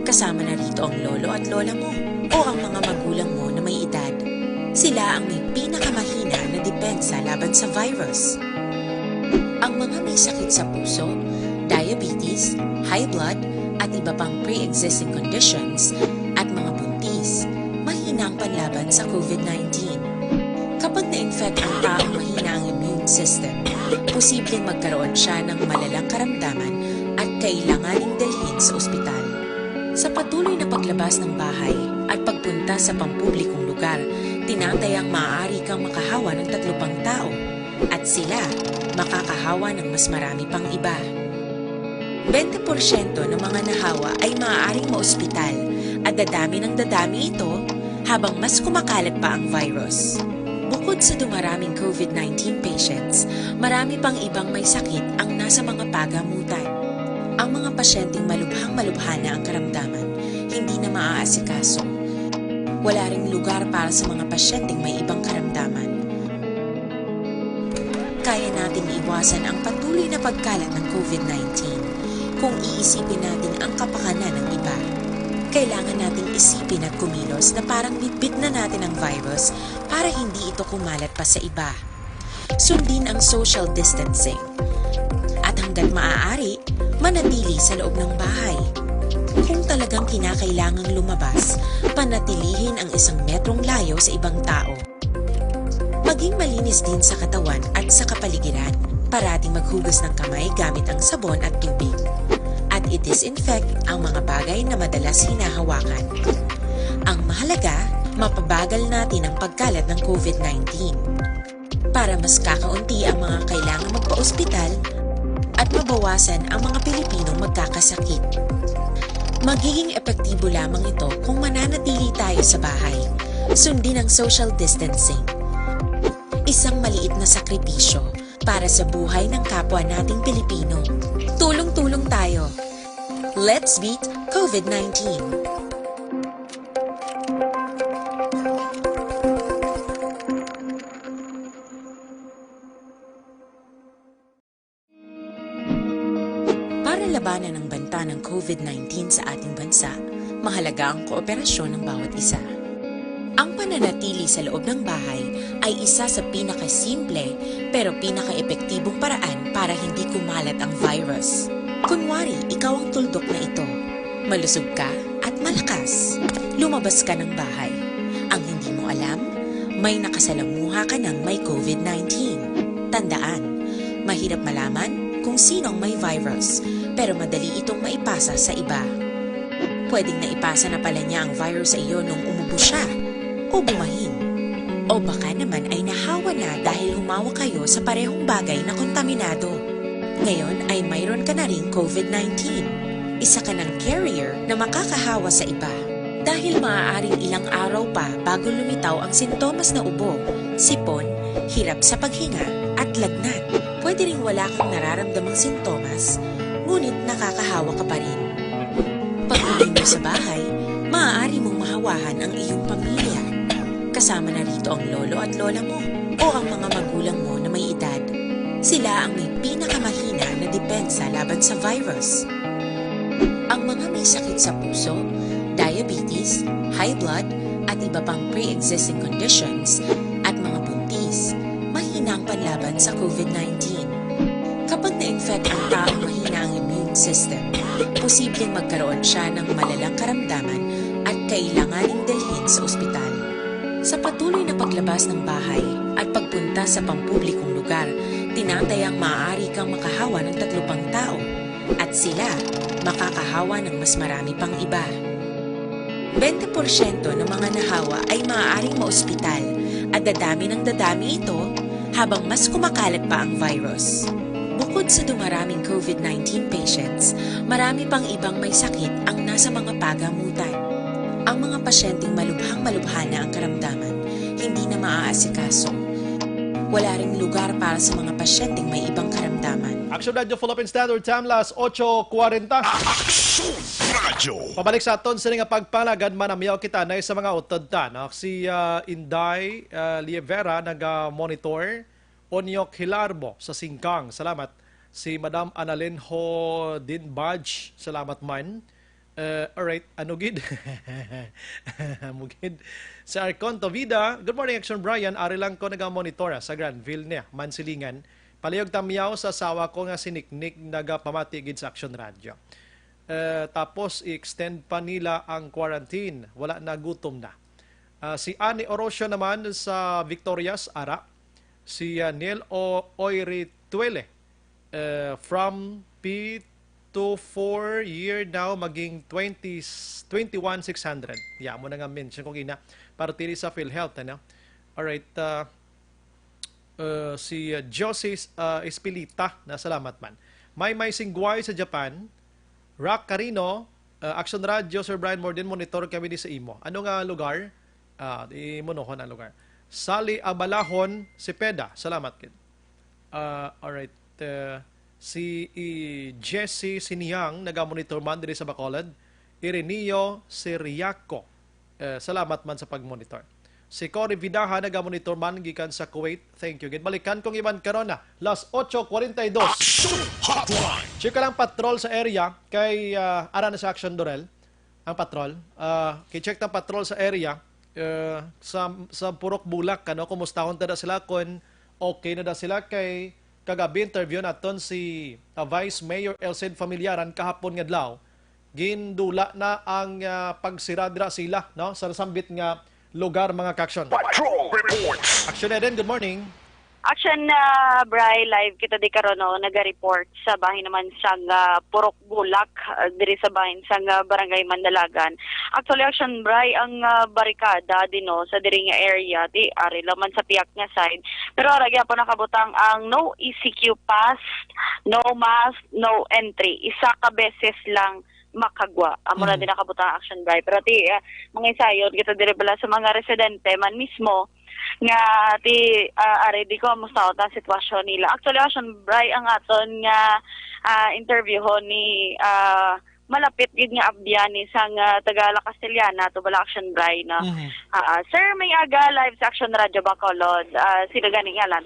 H: Kasama na rito ang lolo at lola mo o ang mga magulang mo na may edad. Sila ang may pinakamahina na depensa laban sa virus. Ang mga may sakit sa puso, diabetes, high blood, at iba pang pre-existing conditions at mga buntis, mahina ang panlaban sa COVID-19. Kapag na-infect ang taong mahina ang immune system, posibleng magkaroon siya ng malalang karamdaman at kailanganing dalhin sa ospital. Sa patuloy na paglabas ng bahay at pagpunta sa pampublikong lugar, tinatayang maaari kang makahawa ng 3 pang tao at sila makakahawa ng mas marami pang iba. 20% ng mga nahawa ay maaaring maospital at dadami ng dadami ito habang mas kumakalat pa ang virus. Bukod sa dumaraming COVID-19 patients, marami pang ibang may sakit ang nasa mga pagamutan. Ang mga pasyenteng malubhang-malubha na ang karamdaman, hindi na maaasikaso. Wala ring lugar para sa mga pasyenteng may ibang karamdaman. Kaya nating iwasan ang patuloy na pagkalat ng COVID-19 kung iisipin natin ang kapakanan ng iba. Kailangan nating isipin at kumilos na parang bitbit na natin ang virus para hindi ito kumalat pa sa iba. Sundin ang social distancing. At hanggat maaari, manatili sa loob ng bahay. Kung talagang kinakailangang lumabas, panatilihin ang 1 metrong layo sa ibang tao. Maging malinis din sa katawan at sa kapaligiran. Parating maghugas ng kamay gamit ang sabon at tubig. At i-disinfect ang mga bagay na madalas hinahawakan. Ang mahalaga, mapabagal natin ang pagkalat ng COVID-19 para mas kakaunti ang mga kailangang magpa-ospital at mabawasan ang mga Pilipinong magkakasakit. Magiging epektibo lamang ito kung mananatili tayo sa bahay. Sundin ang social distancing. Isang maliit na sakripisyo para sa buhay ng kapwa nating Pilipino. Tulong-tulong tayo. Let's beat COVID-19. Para labanan ang banta ng COVID-19 sa ating bansa, mahalaga ang kooperasyon ng bawat isa. Ang pananatili sa loob ng bahay ay isa sa pinakasimple pero pinaka-epektibong paraan para hindi kumalat ang virus. Kunwari, ikaw ang tuldok na ito. Malusog ka at malakas. Lumabas ka ng bahay. Ang hindi mo alam, may nakasalamuha ka ng may COVID-19. Tandaan, mahirap malaman kung sinong may virus, pero madali itong maipasa sa iba. Pwedeng naipasa na pala niya ang virus sa iyo nung umubo siya o bumahin. O baka naman ay nahawa na dahil humawa kayo sa parehong bagay na kontaminado. Ngayon ay mayroon ka na ring COVID-19. Isa ka ng carrier na makakahawa sa iba. Dahil maaaring ilang araw pa bago lumitaw ang sintomas na ubo, sipon, hirap sa paghinga at lagnat. Pwede ring wala kang nararamdamang sintomas, ngunit nakakahawa ka pa rin. Pag-uwi mo sa bahay, maaari mong mahawahan ang iyong pamilya. Kasama na rito ang lolo at lola mo o ang mga magulang mo na may edad. Sila ang may pinakamahina na depensa laban sa virus. Ang mga may sakit sa puso, diabetes, high blood, at iba pang pre-existing conditions at mga buntis, mahina ang panlaban sa COVID-19. Kapag na-infect ang taong mahina ang immune system, posibleng magkaroon siya ng malalang karamdaman at kailanganing dalhin sa ospital. Sa patuloy na paglabas ng bahay at pagpunta sa pampublikong lugar, tinatayang maaari kang makahawa ng 3 pang tao at sila makakahawa ng mas marami pang iba. 20% ng mga nahawa ay maaaring maospital at dadami ng dadami ito habang mas kumakalat pa ang virus. Bukod sa dumaraming COVID-19 patients, marami pang ibang may sakit ang nasa mga pagamutan. Ang mga pasyenteng malubhang-malubha na ang karamdaman, hindi na maaasikaso. Wala ring lugar para sa mga pasyenteng may ibang karamdaman.
B: Action Radio Philippine Standard Time, las 8:40.
E: Action Radio.
B: Pabalik sa aton sa nga pagpalagad manamyaw kita na sa mga utod ta. No? Si Inday Lievera nag-monitor. Onyok Hilarbo sa Singkang. Salamat. Si Madam Analenho Dinbadge. Salamat man. Alright, anugid. Mugid. Si Arconto Vida. Good morning, Action Brian. Ari lang ko nag-monitor sa Granville niya, Mansilingan. Palihog tamyaw sa asawa ko nga siniknik nagapamatigid sa Action Radio. Tapos i-extend pa nila ang quarantine. Wala na, gutom na. Si Annie Orosio naman sa Victorias, Ara. Si Neil Oirituele from P to 4 year now maging 21,600. Yeah, mo na nga mention kung ina para tiri sa PhilHealth. Ano? Alright. Si Josie Espilita, na salamat man. May Singguay sa Japan. Rock Carino, Action Radio, Sir Brian Morden, monitor kami di sa imo. Ano nga lugar? Imunohon ang lugar. Sally Abalahon, Cepeda, salamat kid. Alright. Si Jesse Siniyang, naga-monitor man diri sa Bacolod. Ireneo Siriaco, salamat man sa pag-monitor. Si Cory Vidaha, naga-monitor man gikan sa Kuwait. Thank you. Balikan kong iban karon na. Las 8:42.
E: Action Hotline.
B: Check ka lang patrol sa area kay ara na sa Action Dorel. Ang patrol. Kay-check ng patrol sa area sa Purok Bulak. Kumusta kung tada sila kung okay na da sila kay kagabi interview naton si Vice Mayor Elcid Familiaran kahapon nga adlaw. Gindula na ang pagsiradra sila sa nasambit nga lugar mga kaksyon.
E: Patrol reports.
B: Action Eden, good morning.
I: Action Bri, live kita di karon naga-report sa bahin naman sang Purok Bulak diri sa bahin sang Barangay Mandalagan. Actually Action Bri, ang barikada dino sa diri nga area di ari laman sa piyak nga side. Pero ara gyapon nakabutang ang no ECQ pass, no mask, no entry. Isa ka beses lang makagwa. Amo na din nakabutang Action Bri. Pero ti mga isayon kita diri bala sa mga residente man mismo nga ari di ko musta ta sitwasyon nila. Actually Action Bri, ang aton nga interview ho ni malapit gid nga abdiyani sang Tagala Castellana to bala Action Bri na. Sir, may aga live sa Action Radio Bacolod. Sila gani nga lang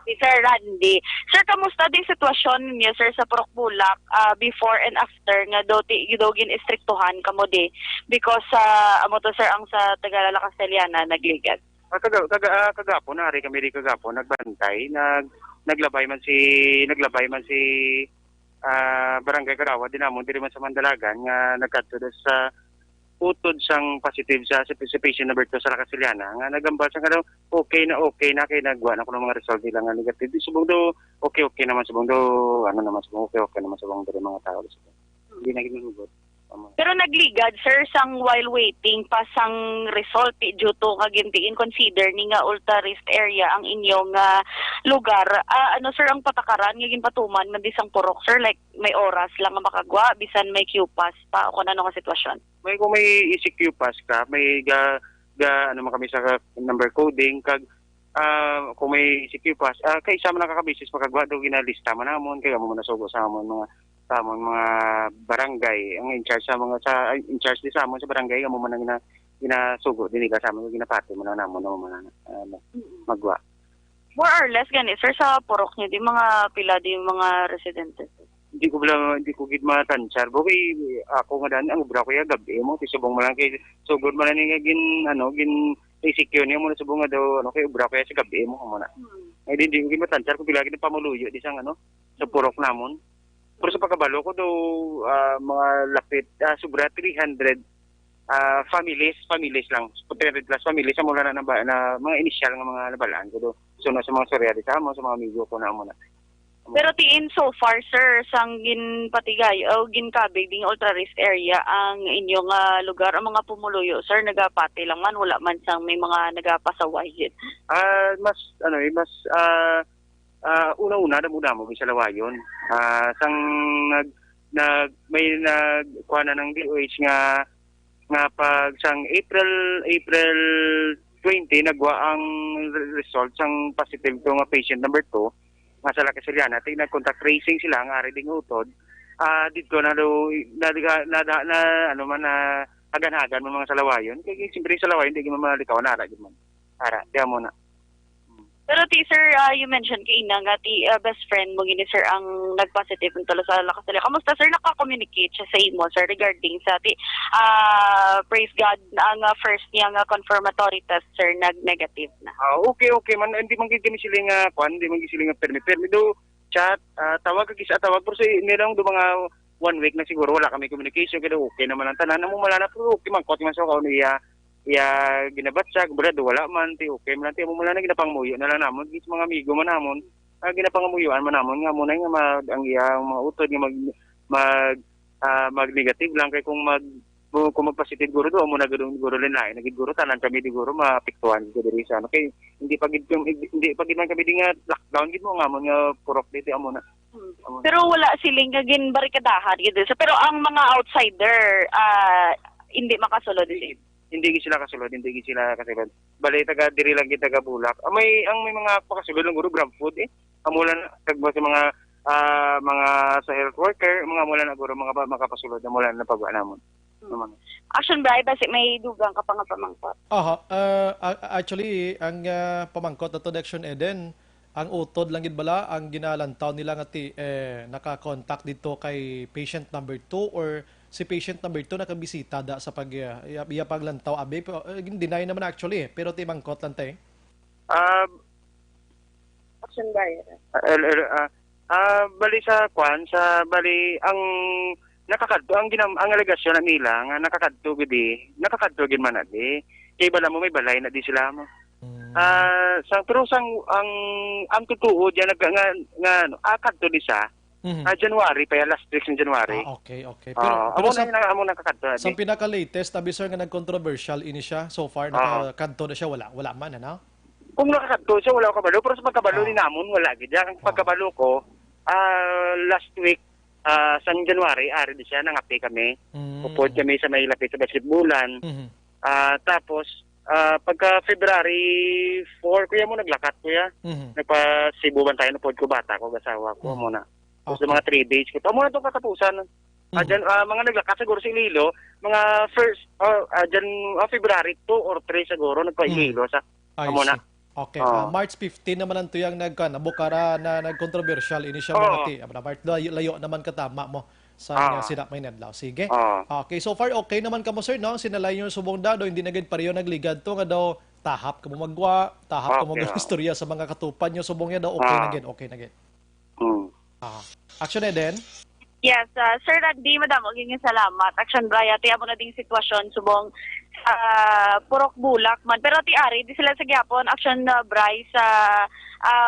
I: si Sir Randy. Sir, kamusta din sitwasyon niyo sir sa Purok Bulak before and after nga do gin-istriktuhan kamo di because amo to sir ang sa Tagala Castellana nagligat.
J: Kagapon na kami di kagapon nagbantay naglabay man si Barangay Karawa dinamon diri man sa Mandalagan nga nagkadto sa utod sang positive sa patient number 2 sa Castellana nga nagambal sa kadaw okay na kay nagwa na kuno mga result nila nga negative subong do okay naman subong do okay naman subong diri mga tao hindi na ginugot.
I: Pero nagligad sir sang while waiting pa sang result due to kagintiin consider ni nga ultra risk area ang inyong lugar. Ano sir ang patakaran nga ginpatuman nga bisang purok sir, like may oras lang nga makagwa bisan may queue pass pa o ano nga sitwasyon?
J: Kung may ECQ pass ka, may ano man kami sa number coding kag kung may ECQ pass kay isa man nakakabisis makagwa do ginalista man namon kay amo man nasugo sa amon mga barangay ang in charge di sa amon sa barangay amo man ang ginasugo dinhi ka sa amon ginapati man namon magwa.
I: More or less gani sir sa purok niyo di mga pila di mga residente.
J: Hindi ko gid matansyar boy ako nga dan ang ubra ko ya gabi mo tisubong man kay sugod man ni gin ECQ niya mo na subong nga daw kay ubra ko ya sa gabi mo na. Ay di ko gid matansyar ko bilagi na pamuluyo di sang sa purok namon. Pero sa pagkabalo ko daw mga lapit sobra 300 families lang 300 plus families sa mula na mga initial nga mga nabalaan ko do so sa mga storya di sa mga amigo ko na mo na.
I: Pero tiin so far sir sang ginpatigay o ginkabig ding ultra risk area ang inyong lugar ang mga pumuluyo sir nagapati lang man wala man sang may mga nagapasaway gid.
J: Mas una-una na muna mo sa lawayon. Sang may nagkuha na ng DOH nga nga pag sang April 20 nagwa ang result sang positive to nga patient number 2 nga sa La Casiliana. Nag-contact tracing sila nga ari ding utod. Dito na do ano man na hagan-hagan mo mga salawayon. Kaya siyempre salawayon di man malikaw na ara gid man. Ara, diya mo na.
I: Pero sir, you mentioned kaina nga best friend mo gini sir ang nag-positive nito sa La Casiliana. Kamusta sir, naka-communicate siya sa imo sir regarding sa praise God na ang first niya nga confirmatory test sir nag-negative na.
J: Okay man, hindi man gid kami sila nga hindi man gid sila nga permi do chat, tawag pero sa nilang do mga 1 week na siguro wala kami communication kaya okay naman ang tanan mo wala na pero okay man kot man sa kaon iya ginabatsa brado wala man ti okay man ti mo mula na ginapangmuyo na lang namon gis mga amigo man namon ginapangmuyuan man namon nga muna nga ang iyang mga utod nga mag negative lang kay kung magpositive guro do mo na guro len lain nagid guro tanan kami di guro maapektuhan gid diri sa ano kay hindi pa gid man kami di nga lockdown gid mo nga mo nga purok dito amo na.
I: Pero wala siling gin barikadahan gid pero ang mga outsider hindi makasulod din.
J: Hindi sila kasulod. Bali taga diri lang kita taga Bulak. Ang may mga pakasulod ng guro grab food Amulan tagbo sa mga sa health worker, mga mula na guro mga makapasulod na mula na pagwa namon.
I: Action Bri, basi may dugang ka pa nga pamangkot.
B: Actually, ang pamangkot na to Action Eden, ang utod lang gid bala ang ginalantaw nila nga naka-contact dito kay patient number 2 or si patient number 2 nakabisita da sa paglantaw abe deny naman actually pero timangkot lang tay.
I: Action Bri.
J: Bali sa bali ang nakakadto ang alegasyon nila nga nakakadto gid man adi kay bala mo may balay na di sila mo. Pero ang totoo diyan nga kadto di sa January pa last week ng January.
B: Okay.
J: Pero amo nakakadto.
B: Sa pinaka-latest abi sir nga nag-controversial ini siya so far nakakadto na siya wala man ano?
J: Kung nakakadto siya wala ko kabalo pero sa pagkabalo ni namon wala gid. Ang pagkabalo ko last week sa January ari di siya nangapi kami. Upod kami sa may lapit sa Basip Bulan. Tapos pagka February 4 kuya mo naglakat kuya. Nagpa-Cebuban tayo napod ko bata ko gasawa ko muna. Tapos mga 3 days ko. Muna itong katapusan. Mga naglakat siguro si Lilo, mga first, February 2 or 3 siguro, nagpa-Lilo sa muna.
B: Okay. March 15 naman ang tuyang nabukara na nag-controversial ini siya mga ti. March layo naman katama mo sa sina may nadlaw. Sige. Okay, so far okay naman kamo sir no? Sinalay yung subong dado, hindi na gid pareho nagligad to nga daw tahap kamo magwa, tahap kamo istorya sa mga katupad nyo subong ya daw okay na gid. Action Eden?
I: Yes, Sir Randy, madam, magiging salamat. Action Bri, tiya mo na ding sitwasyon subong Purok Bulak man. Pero ti Ari, di sila sa gyapon, Action Bri sa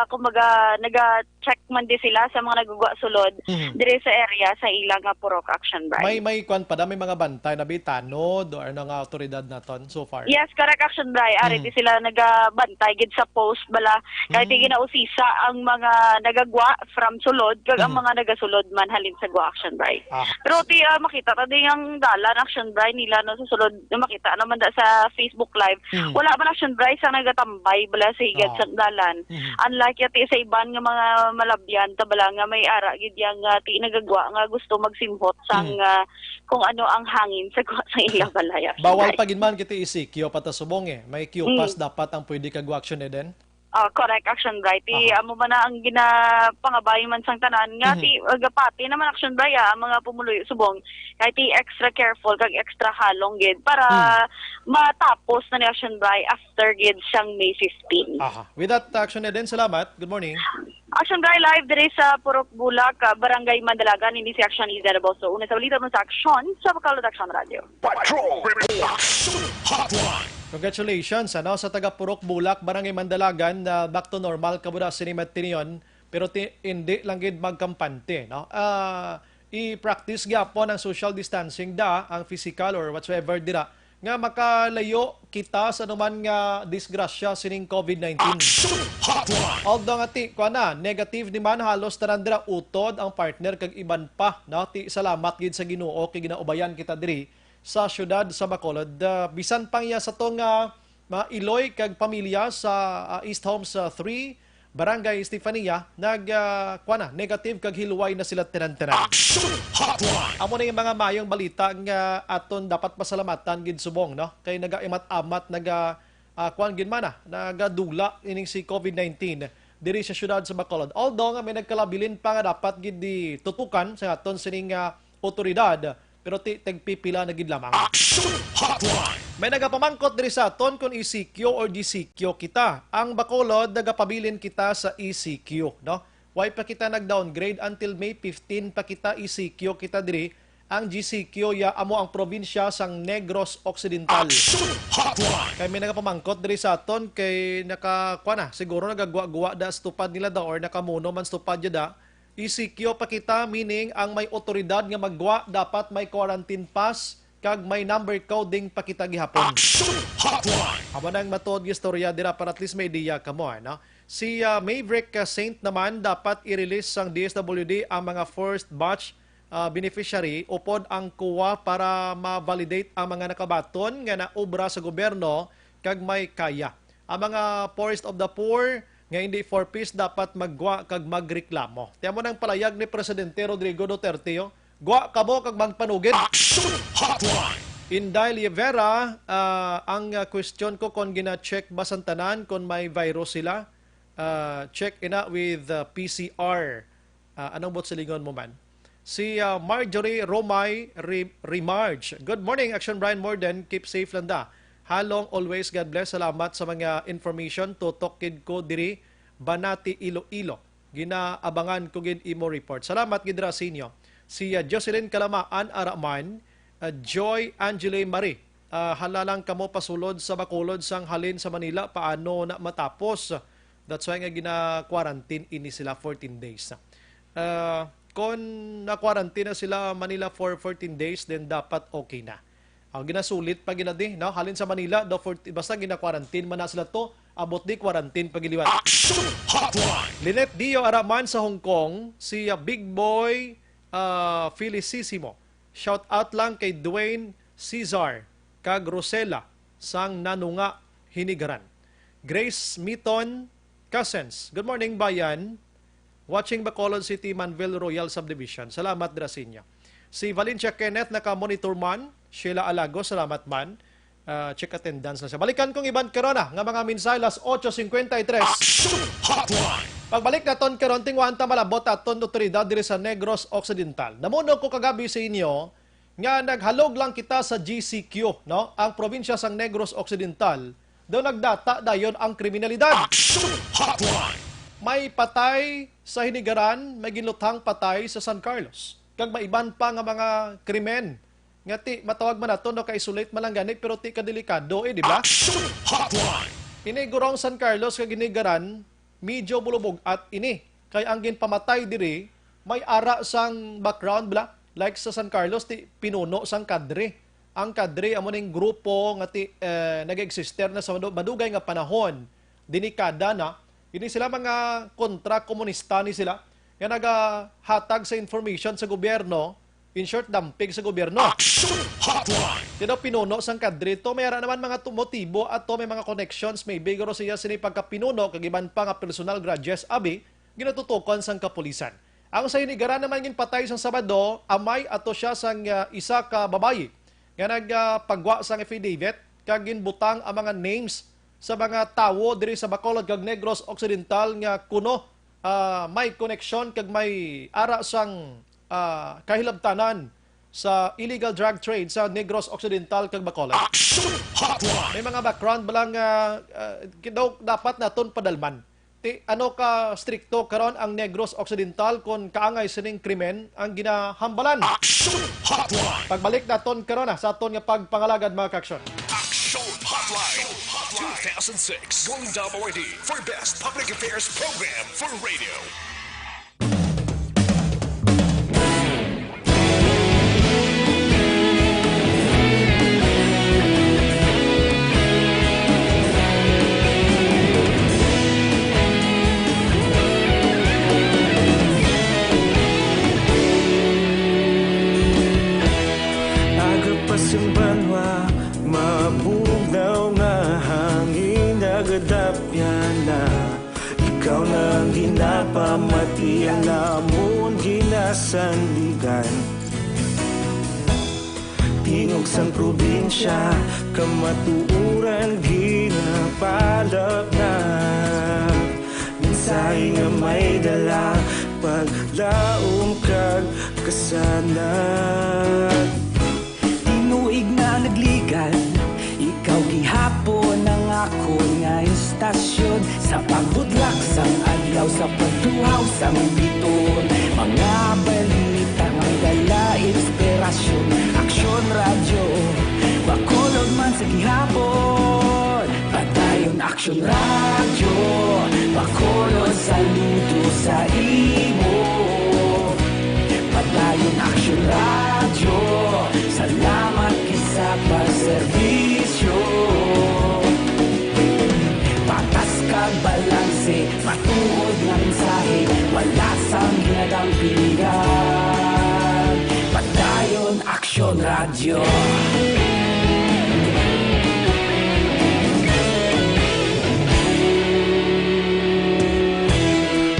I: kumbaga naga-check man di sila sa mga nagugwa sulod dire sa area sa ilang Purok Action Bri.
B: May kwan pa may mga bantay na bitanod or nang autoridad naton so far.
I: Yes, correct Action Bri. Ari di sila nagabantay gid sa post bala kahit ginausisa ang mga nagagwa from sulod kag ang mga nagasulod man halin sa gwa Action Bri. Pero ti makita ta ding ang dalan Action Bri nila no sa sulod makita naman da sa Facebook Live. Wala man Action Bri sa nagatambay bala sa higad sa dalan. Unlike yati sa iban nga mga malabyan tabala nga may ara gid yang ti nagagwa nga gusto magsimhot sang kung ano ang hangin sa ilang balay.
B: Bawal pa gid man kiti isikyo pata subong may QPAS dapat ang pwede kag Action Eden.
I: Correct Action Bri. Ti amo man na ang ginapangabay man sang tanan nga ti agapati naman Action Bri ang mga pumuloy subong kay ti extra careful kag extra halong gid para matapos na ni Action Bri after gid sang May 15.
B: With that Action Eden, salamat. Good morning.
I: Action Bri live dire sa Purok Bulak, Barangay Mandalagan, ini si Action Liza Boso. Una sa balita mo sa Action sa Bacolod Action Radio.
E: Patrol Action Hotline.
B: Congratulations sa taga Purok Bulak, Barangay Mandalagan na back to normal kabuda sinimat tiniyon pero hindi lang gid magkampante no. I-practice gyapon ang social distancing ang physical or whatsoever dira nga makalayo kita sa naman nga disgrasya sining COVID-19. Although nga negative di man halos tanan dira utod ang partner kag iban pa no ti salamat gid sa Ginoo kay ginaubayan kita diri sa syudad sa Bacolod. Bisan pang iya sa tong mga Iloy kag pamilya sa East Homes 3, Barangay Estefania, negative kag hiluway na sila tinan-tinan. Amo na yung mga mayong balita nga aton dapat pasalamatan gid subong, no? Kay nagaimat-amat gid mana nagadula ining si COVID-19 diri sa syudad sa Bacolod. Although nga may nagkalabilin pa nga dapat gid di tutukan sa aton sining otoridad, pero tagpipila na gid lamang. May nagapamangkot diri sa aton kung ECQ or GCQ kita. Ang Bacolod nagapabilin kita sa ECQ, no? Why pa kita nag-downgrade until May 15 pa kita ECQ kita diri. Ang GCQ ya amo ang probinsya sang Negros Occidental. Kay may nagapamangkot diri sa aton kay siguro nagagwa-guwa da stupad nila da or nakamuno man stupad da. ECQ pa kita, meaning ang may otoridad nga magwa dapat may quarantine pass kag may number coding pa kita gihapon. Amo nang matuod gi istorya dira para at least may idea kamo, no? Si Maverick Saint naman dapat i-release sang DSWD ang mga first batch beneficiary upod ang kuwa para ma-validate ang mga nakabaton nga naobra sa gobyerno kag may kaya. Ang mga poorest of the poor nga hindi for peace dapat magwa kag magreklamo. Tiamo nang palayag ni Presidente Rodrigo Duterte, gwa kamo kag magpanugid. Inday Lievera, ang question ko kung gina-check ba santanan kung may virus sila, check ina with PCR. Anong bot silingon mo man? Si Marjorie Romay Remarge. Good morning, Action Brian Morden. Keep safe lang da. Halong always, God bless. Salamat sa mga information. Tutok kid ko diri, Banati, Iloilo. Ginaabangan ko gid imo report. Salamat gid ra sa inyo. Si Jocelyn Kalamaan Araman, Joy Angele Marie. Halalang kamo pasulod sa Bacolod sang halin sa Manila. Paano na matapos? That's why nga gina-quarantine ini sila 14 days. Kung na-quarantine na sila Manila for 14 days, then dapat okay na. Ang ginasulit pa ginadi, no? Halin sa Manila, basta gina-quarantine man na sila to, abot di quarantine pagiliwat. Linet Dio Araman sa Hong Kong, si Big Boy Felicissimo. Shout out lang kay Dwayne Cesar kag Rosella sang Nanunga Hinigaran. Grace Miton Cousins. Good morning, bayan. Watching Bacolod City, Manville Royal Subdivision. Salamat dira sa inyo. Si Valencia Kenneth, naka-monitor man. Sheila Alago, salamat man. Check attendance na siya. Balikan kong iban karona nga mga minsay, las 8:53. Pagbalik na ton karon, tingwan ta malabot aton otoridad diri sa Negros Occidental. Namuno ko kagabi sa inyo nga naghalog lang kita sa GCQ, no? Ang probinsya sang Negros Occidental. Daw nagdata dayon ang kriminalidad. May patay sa Hinigaran, may giluthang patay sa San Carlos. Kag maiban pa nga mga krimen. Nga ti matawag man nato no ka-isolate man lang gani pero ti kadelikado di ba? Ini gurong San Carlos kag Hinigaran, medyo bulubog at ini kay ang ginpamatay diri may ara sang background bla like sa San Carlos ti pinuno sang kadre. Ang kadre amo ning grupo nga ti nag-exister na sa madugay nga panahon, dinikada na. Ini sila mga kontra-komunista ni sila nga nagahatag sa information sa gobyerno, in short, dampig sa gobyerno. Tino pinuno sang kadre to, mayroon naman mga motibo at to may mga connections, may bigoro siya sini pagkapinuno, kagiban pa nga personal grudges, abi, ginatutukon sang kapulisan. Ang sa Hinigaran naman ginpatay sang Sabado, amay ato siya sang isa ka babayi, nga nagpagwa sang affidavit, kag ginbutang ang mga names sa mga tawo diri sa Bacolod kag Negros Occidental nga kuno may connection kag may ara sang kahilabtanan sa illegal drug trade sa Negros Occidental kag Bacolod. May mga background ba lang dapat naton padalman. Ano ka stricto karon ang Negros Occidental kung kaangay sining krimen ang ginahambalan. Pagbalik naton karon sa aton nga pagpangalagad mga kaksyon.
E: Action Hotline 2006 Golden Dome Award for Best Public Affairs Program for Radio.
K: Agrupación na ikaw nang ginapamatian namon ginasandigan. Tingog sang probinsya kamatuuran ginapalap na minsay nga may dala paglaom kag kasanag.
L: Tinuig na nagligan, ikaw gihapon ang ako nga istasyon sa pagbudlak sang adlaw sa pagtuhaw sang biton. Mga balita nga dala inspirasyon, aksyon radyo bakolod man sa gihapon. Padayon aksyon radyo bakolod saludo sa imo. Padayon aksyon radyo, salamat kisa pagserbisyo. Patas kag balanse, matuod nga mensahe, wala sang ginadang pilihan. Padayon aksyon radyo.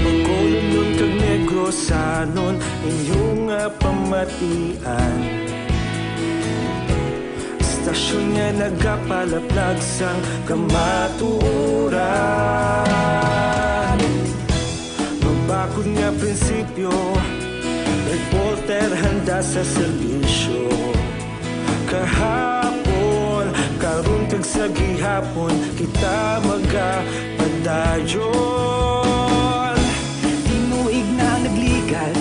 K: Pagkolon kag negrosanon inyong pamatian. Stasyon nga nagapalaplag sang kamatuuran. Magbakod nga prinsipyo, reporter handa sa serbisyo. Kahapon, karon kag sa gihapon, kita magapadayon.
L: Tinuig na nagligan,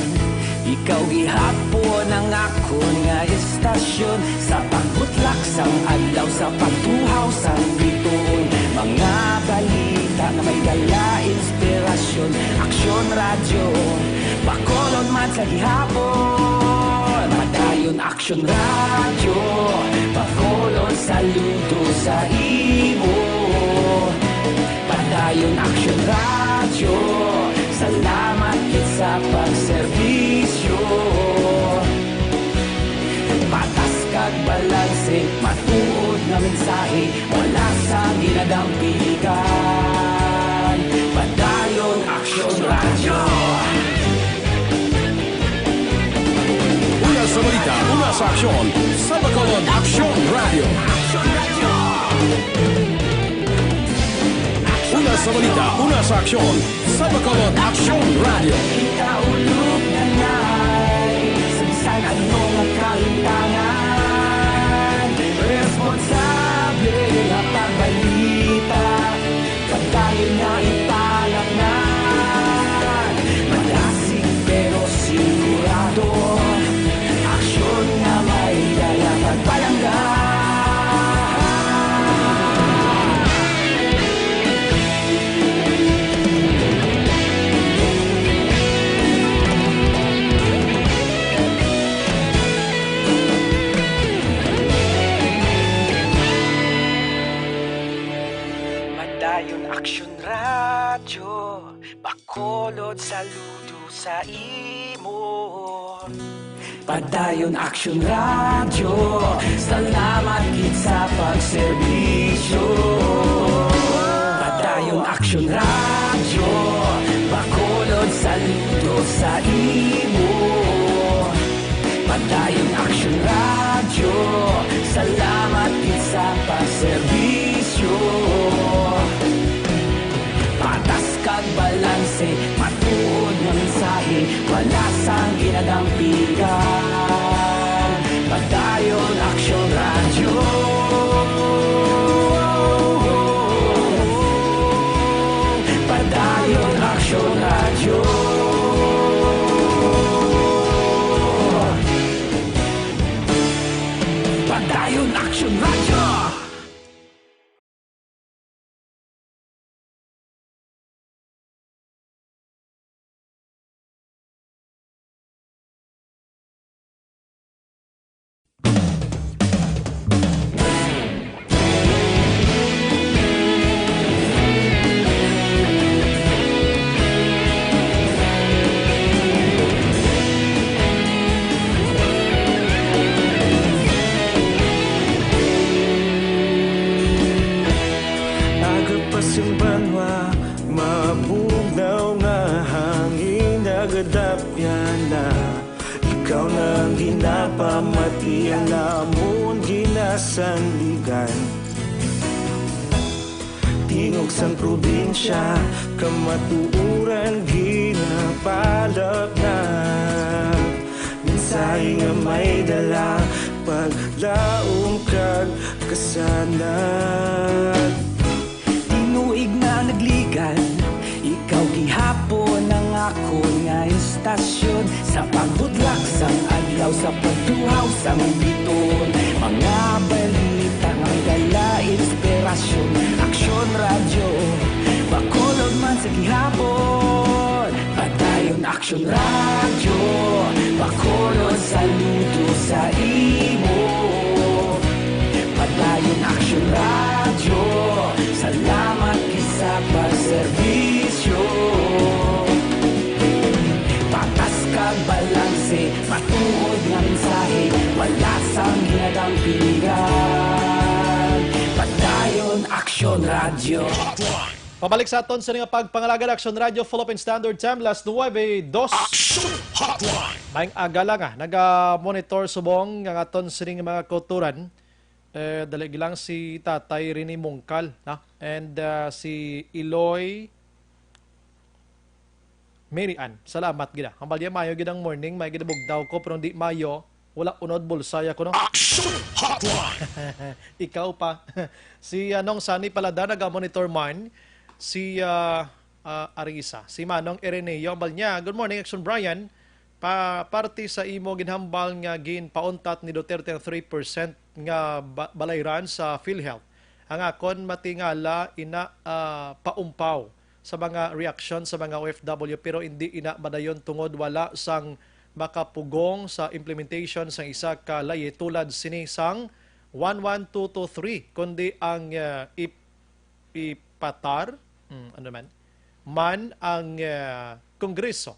L: ikaw gihapon ang ako nga istasyon sa pagbutlak sang adlaw sa pagtuhaw sang biton. Mga balita na may dala inspirasyon, aksyon radyo bakolod man sa gihapon. Padayon aksyon radyo bakolod saludo sa imo. Padayon aksyon radyo, salamat kit sa pagserbisyo. Patas kag balanse, matuod na mensahe, wala sa ginadampigan. Padayon aksyon radyo.
A: Una sa balita, una sa aksyon, sa Bacolod Aksyon Radio. Una sa balita, una sa aksyon, sa Bacolod Aksyon Radio.
L: Ikaulog na na'y sabisan anong kalintangan. Responsable na pagbalita, pagkain na ipalaknan. Malasig pero sigurado, aksyon na may dala pagpalanggan. Aksyon radyo, bakolod saludo sa imo. Padayon aksyon radyo, salamat kit sa pagserbisyo. Padayon aksyon radyo, bakolod saludo sa imo. Padayon aksyon radyo, salamat kit sa pagserbisyo. Patas kag balanse, matuod nga mensahe, wala sang ginadampigan. Padayon aksyon radyo. Padayon aksyon radyo. Padayon aksyon radyo.
K: Pinapamati ang namon ginasandigan. Tingog sang probinsya, kamatuuran ginapalap na. Minsay nga may dala, paglaom kag kasanag.
L: Tinuig na nagligan, ikaw gihapon ang ako nga istasyon. Sa pagbudlak sang adlaw, sa pagtuhaw sang biton. Mga balita nga dala inspirasyon. Aksyon radyo, bakolod man sa gihapon. Padayon Aksyon radyo, bakolod saludo sa imo. Padayon Aksyon radyo, salamat kisa pagserbisyo. Patas kag balanse, matuod nga mensahe, wala sang ginadang pilihan. Padayon Aksyon radyo.
B: Pabalik sa aton sa nga pagpangalaga Aksyon Radio Philippine Standard Time last 9:02. Maing agala nga naga-monitor subong nga aton sa mga kulturan. Dali lang si Tatay Rini Mungkal and si Iloy Mary Ann. Salamat gida. Ang balya mayo gidang morning, may gidabugdaw ko pero hindi mayo. Wala unod bulsaya ko no. Ikaw pa. Si Anong Sani Palada naga-monitor man. Si Arisa, si Manong Ireneo Balnya. Good morning, Action Brian. Parte sa imo ginhambal nga ginpauntat ni Duterte ang 3% nga balayran sa PhilHealth. Ang akon matingala ina paumpaw sa mga reaction sa mga OFW pero hindi ina madayon tungod wala sang makapugong sa implementation sang isa ka laye tulad sinisang 11223 kundi ang ipatar man ang Kongreso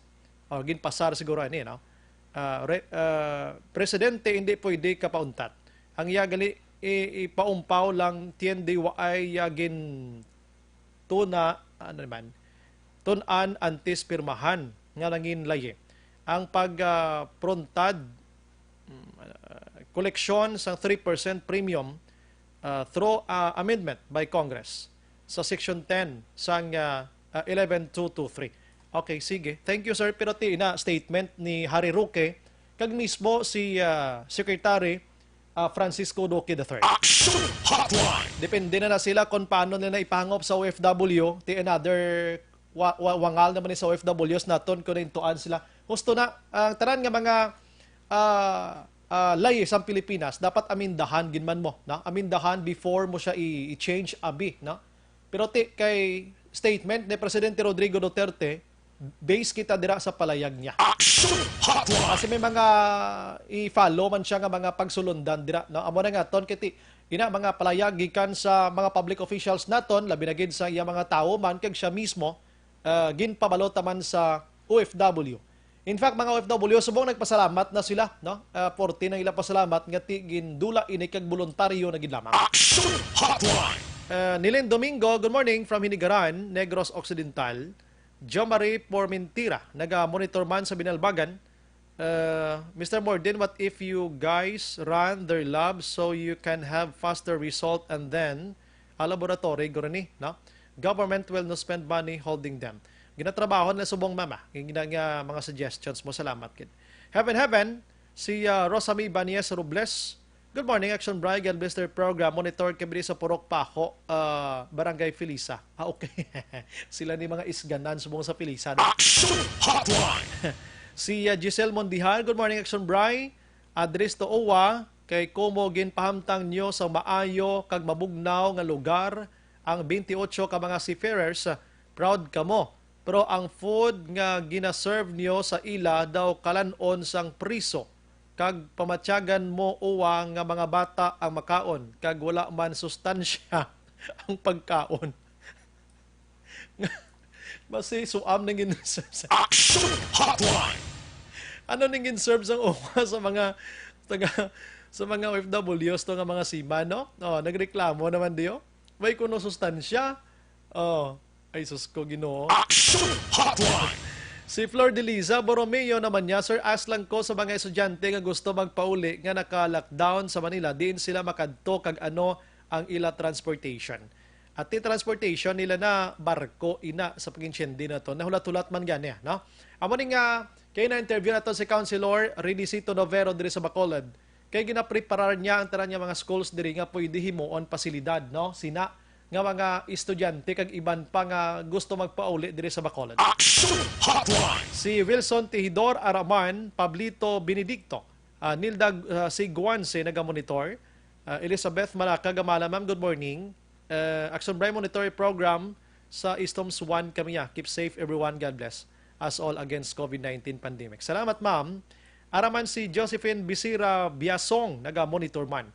B: o ginpasar siguro ani no presidente hindi pwede kapauntat ang yagali ipaumpaw lang tiende waay gin tuna tunan antes pirmahan nga nangin laye ang pagprontad koleksyon sa 3% premium through amendment by Congress sa Section 10 sang 11223. Okay, sige. Thank you, sir. Pero tina statement ni Harry Roque kag mismo si Secretary Francisco Duque III. Depende na sila kung paano nila ipangop sa OFW. Another wangal naman sa OFWs naton kung naintuan sila. Gusto na, ang tanan nga mga laye sa Pilipinas, dapat amindahan ginman mo. No? Amindahan before mo siya i-change abi. No? Pero kay statement ni Presidente Rodrigo Duterte, base kita dira sa palayag niya. Kasi may mga i-follow man siya nga mga pagsulundan dira. No? Amo na nga ton kiti ina mga palayag gikan sa mga public officials naton labi na gid sa iya mga tawo man kag siya mismo ginpabalot man sa OFW. In fact, mga OFW subong nagpasalamat na sila, no? 40 na ila pasalamat nga gindula ini kag voluntaryo na gid lamang. Nilen Domingo, good morning from Hinigaran, Negros Occidental. Jo Marie Pormentira, naga-monitor man sa Binalbagan. Mr. Morden, what if you guys run their labs so you can have faster result and then a laboratory, gurani, no? Government will not spend money holding them. Ginatrabaho na subong mama. Nga mga suggestions mo. Salamat, kid. Heaven, si Rosamy Banias Robles. Good morning, Action Brian, God bless their program. Monitor kami sa Purok Paho, Barangay Felisa. Okay. Sila ni mga isganan subong sa Felisa.
E: Action Hotline!
B: Si Giselle Mondihan, good morning, Action Brian. Address to OWA, kay Kumo ginpahamtang nyo sa maayo kag mabugnaw nga lugar ang 28 ka mga seafarers. Proud kamo. Pero ang food nga ginaserve nyo sa ila daw kalanon sang priso. Kag pamatyagan mo uwa nga mga bata ang makaon. Kag wala man sustansya ang pagkaon. Basi suam nang gin-serve sa...
E: Action Hotline!
B: Ano nang gin-serve sang uwa sa mga sa mga OFWs to nga mga seaman, no? Nagreklamo naman diyo. May kuno sustansya. Ay sus ko Ginoo.
E: Action Hotline!
B: Si Flor de Liza Borromeo naman niya, Sir, ask lang ko sa mga estudyante nga gusto magpauli nga naka-lockdown sa Manila, diin sila makadto kag ano ang ila transportation. At ti transportation nila na barko ina sa paginsyende na to. Nahulat-hulat man gani, no? Amo ni nga kay na interview nato si Councilor Renisito Novero diri sa Bacolod. Kay gina-preparar niya ang tanan niya mga schools diri nga pwede himuon pasilidad, no? Sina nga mga estudyante kag iban pa nga gusto magpauli diri sa Bacolod.
E: Action Hotline.
B: Si Wilson Tejidor Araman, Pablito Benedicto, Nilda Siguanse nagamonitor, Elizabeth Malaca Gamala, ma'am, good morning. Action Bright Monitoring Program sa Eastoms 1 kami ya. Keep safe everyone, God bless us all against COVID-19 pandemic. Salamat, ma'am. Araman si Josephine Bisira Biasong naga-monitor man.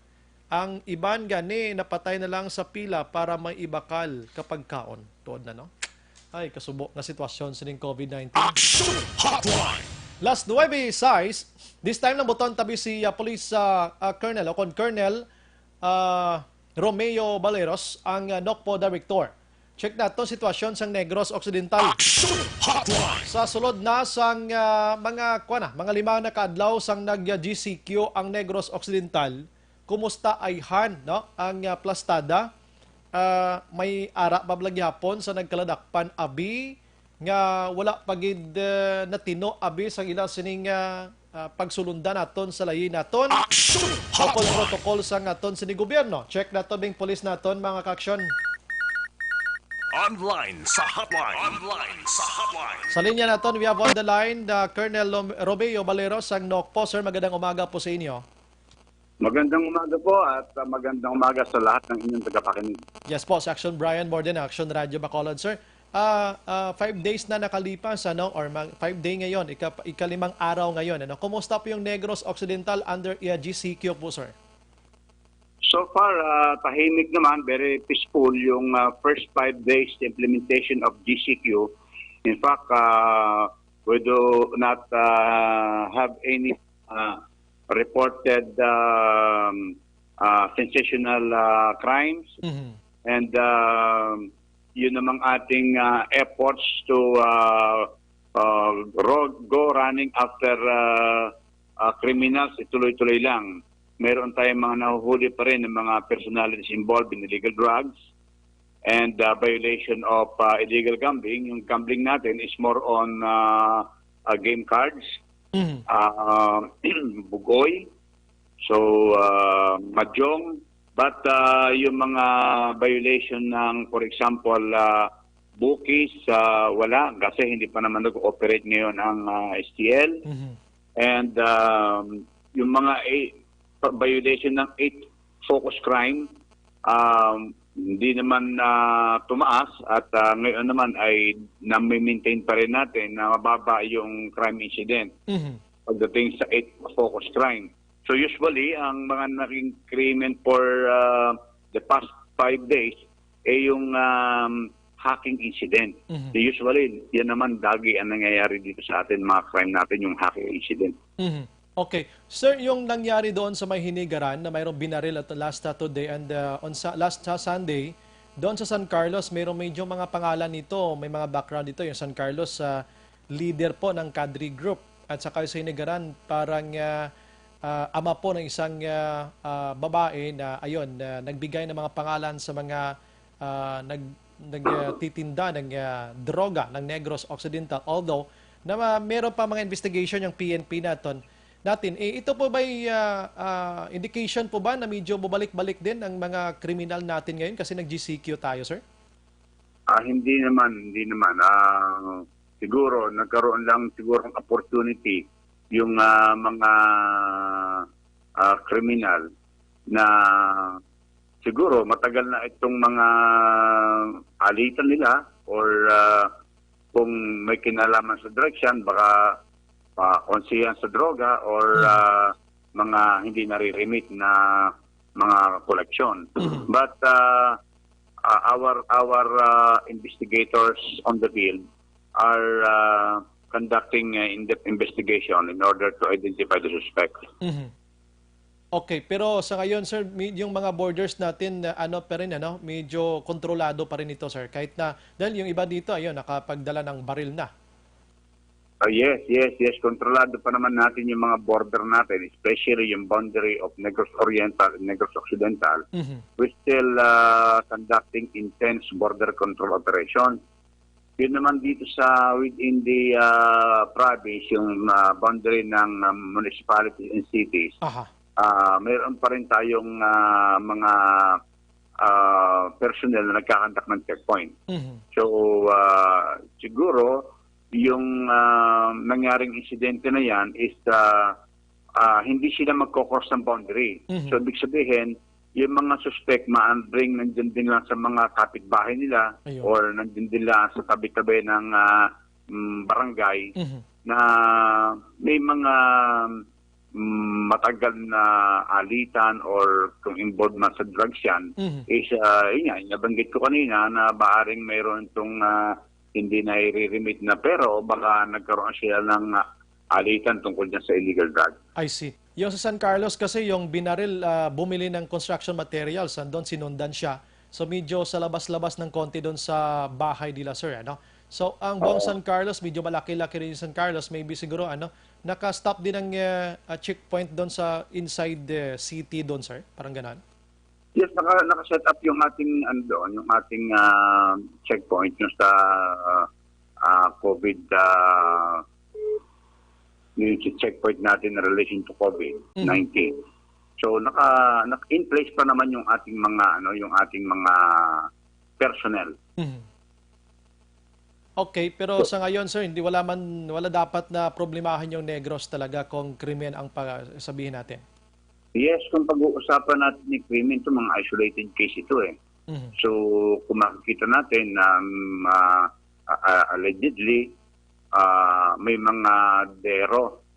B: Ang iban gani napatay na lang sa pila para may ibakal kapag kaon. Tuod na, no? Ay, kasubo na sitwasyon sining COVID-19.
E: Action Hotline.
B: Last 9:06, this time lang buton tabi si Police Colonel o Colonel Romeo Baleros, ang NOCPO Director. Check na ito sitwasyon sa Negros Occidental.
E: Action Hotline.
B: Sa sulod na sang mga 5 na kaadlaw sang nag-GCQ ang Negros Occidental, kumusta ay han, no? Ang plastada, may ara bablagyapon sa nagkaladakpan abi nga wala pagid natino abi sang ila sining pagsulundan naton sa layi naton. Protocol sa naton sa gobyerno. Check nato bing police naton mga kaaksyon.
E: Online sa hotline. Online sa hotline.
B: Sa linya naton, we have on the line Colonel Romeo Baleros ang NOCPO. Sir, magandang umaga po sa inyo.
M: Magandang umaga po at magandang umaga sa lahat ng inyong tagapakinig.
B: Yes po, sa Action Brian, more than Action Radio Bacolod, sir. 5 days na nakalipas, ano, or 5 day ngayon, ikalimang araw ngayon. Ano? Kumusta po yung Negros Occidental under GCQ po, sir?
M: So far, tahimik naman, very peaceful yung first 5 days implementation of GCQ. In fact, we do not have any reported sensational crimes.
B: Mm-hmm.
M: And yun namang ating efforts to go running after criminals, ituloy-tuloy lang. Meron tayong mga nahuhuli pa rin ng mga personalities involved in illegal drugs and violation of illegal gambling. Yung gambling natin is more on game cards, bugoy, so mahjong. But yung mga violation ng, for example, bookies, wala kasi hindi pa naman nag-operate ngayon ang STL.
B: Mm-hmm.
M: And yung mga violation ng 8 focus crime, hindi naman tumaas at ngayon naman ay na-maintain pa rin natin na mababa yung crime incident pagdating sa 8 focus crime. So usually, ang mga naging krimen for the past 5 days ay yung hacking incident. So usually, yan naman lagi ang nangyayari dito sa atin, mga crime natin, yung hacking incident.
B: Okay. Sir, yung nangyari doon sa may Hinigaran na mayroong binaril at last today and last Sunday, doon sa San Carlos, mayroong medyo mga pangalan nito, may mga background dito. Yung San Carlos, leader po ng Cadre Group. At saka sa Hinigaran, parang ama po ng isang babae na ayun nagbigay ng mga pangalan sa mga nagtitinda ng droga ng Negros Occidental. Although na meron pa mga investigation yung PNP natin. Ito po ba indication po ba na medyo bumalik-balik din ang mga kriminal natin ngayon kasi nag-GCQ tayo, sir?
M: Hindi naman. Siguro nagkaroon lang siguro ng opportunity yung mga kriminal na siguro matagal na itong mga alitan nila or kung may kinalaman sa drugs yan, baka konsiyan sa droga or mga hindi nare-remit na mga koleksyon. But our investigators on the field are conducting in-depth investigation in order to identify the suspect.
B: Okay, pero sa ngayon, sir, yung mga borders natin, medyo kontrolado pa rin ito, sir. Kahit na, dahil yung iba dito, ayun, nakapagdala ng baril na.
M: Yes. Kontrolado pa naman natin yung mga border natin, especially yung boundary of Negros Oriental and Negros Occidental. We're still conducting intense border control operation. Yun naman dito sa within the province, yung boundary ng municipalities and cities. Mayroon pa rin tayong mga personnel na nagkakandak ng checkpoint. So, siguro, yung nangyaring insidente na yan is hindi sila magkokross ng boundary. So, ibig sabihin, yung mga suspect maandring nandiyan din lang sa mga kapitbahay nila or nandiyan din lang sa tabi-tabi ng barangay na may mga matagal na alitan or kung involved man sa drugs yan is, nabanggit ko kanina na baaring mayroon itong hindi na i-remit na pero baka nagkaroon sila ng alitan tungkol dyan sa illegal drug.
B: I see. Yung sa San Carlos kasi yung binaril, bumili ng construction materials, andun sinundan siya. So medyo sa labas-labas ng konti doon sa bahay nila, sir. Ano? So ang buong San Carlos, medyo malaki-laki rin yung San Carlos. Maybe siguro naka-stop din ang checkpoint doon sa inside the city doon, sir? Parang ganon?
M: Yes, naka-set up yung ating yung ating checkpoint yung sa COVID yung checkpoint natin in relation to COVID-19. So in place pa naman yung ating mga personnel.
B: Okay, pero sa ngayon, sir, wala dapat na problemahin yung Negros talaga kung krimen ang sabihin natin.
M: Yes, kung pag-uusapan natin ni krimen, ito mga isolated case ito eh. So kung makikita natin na allegedly may mga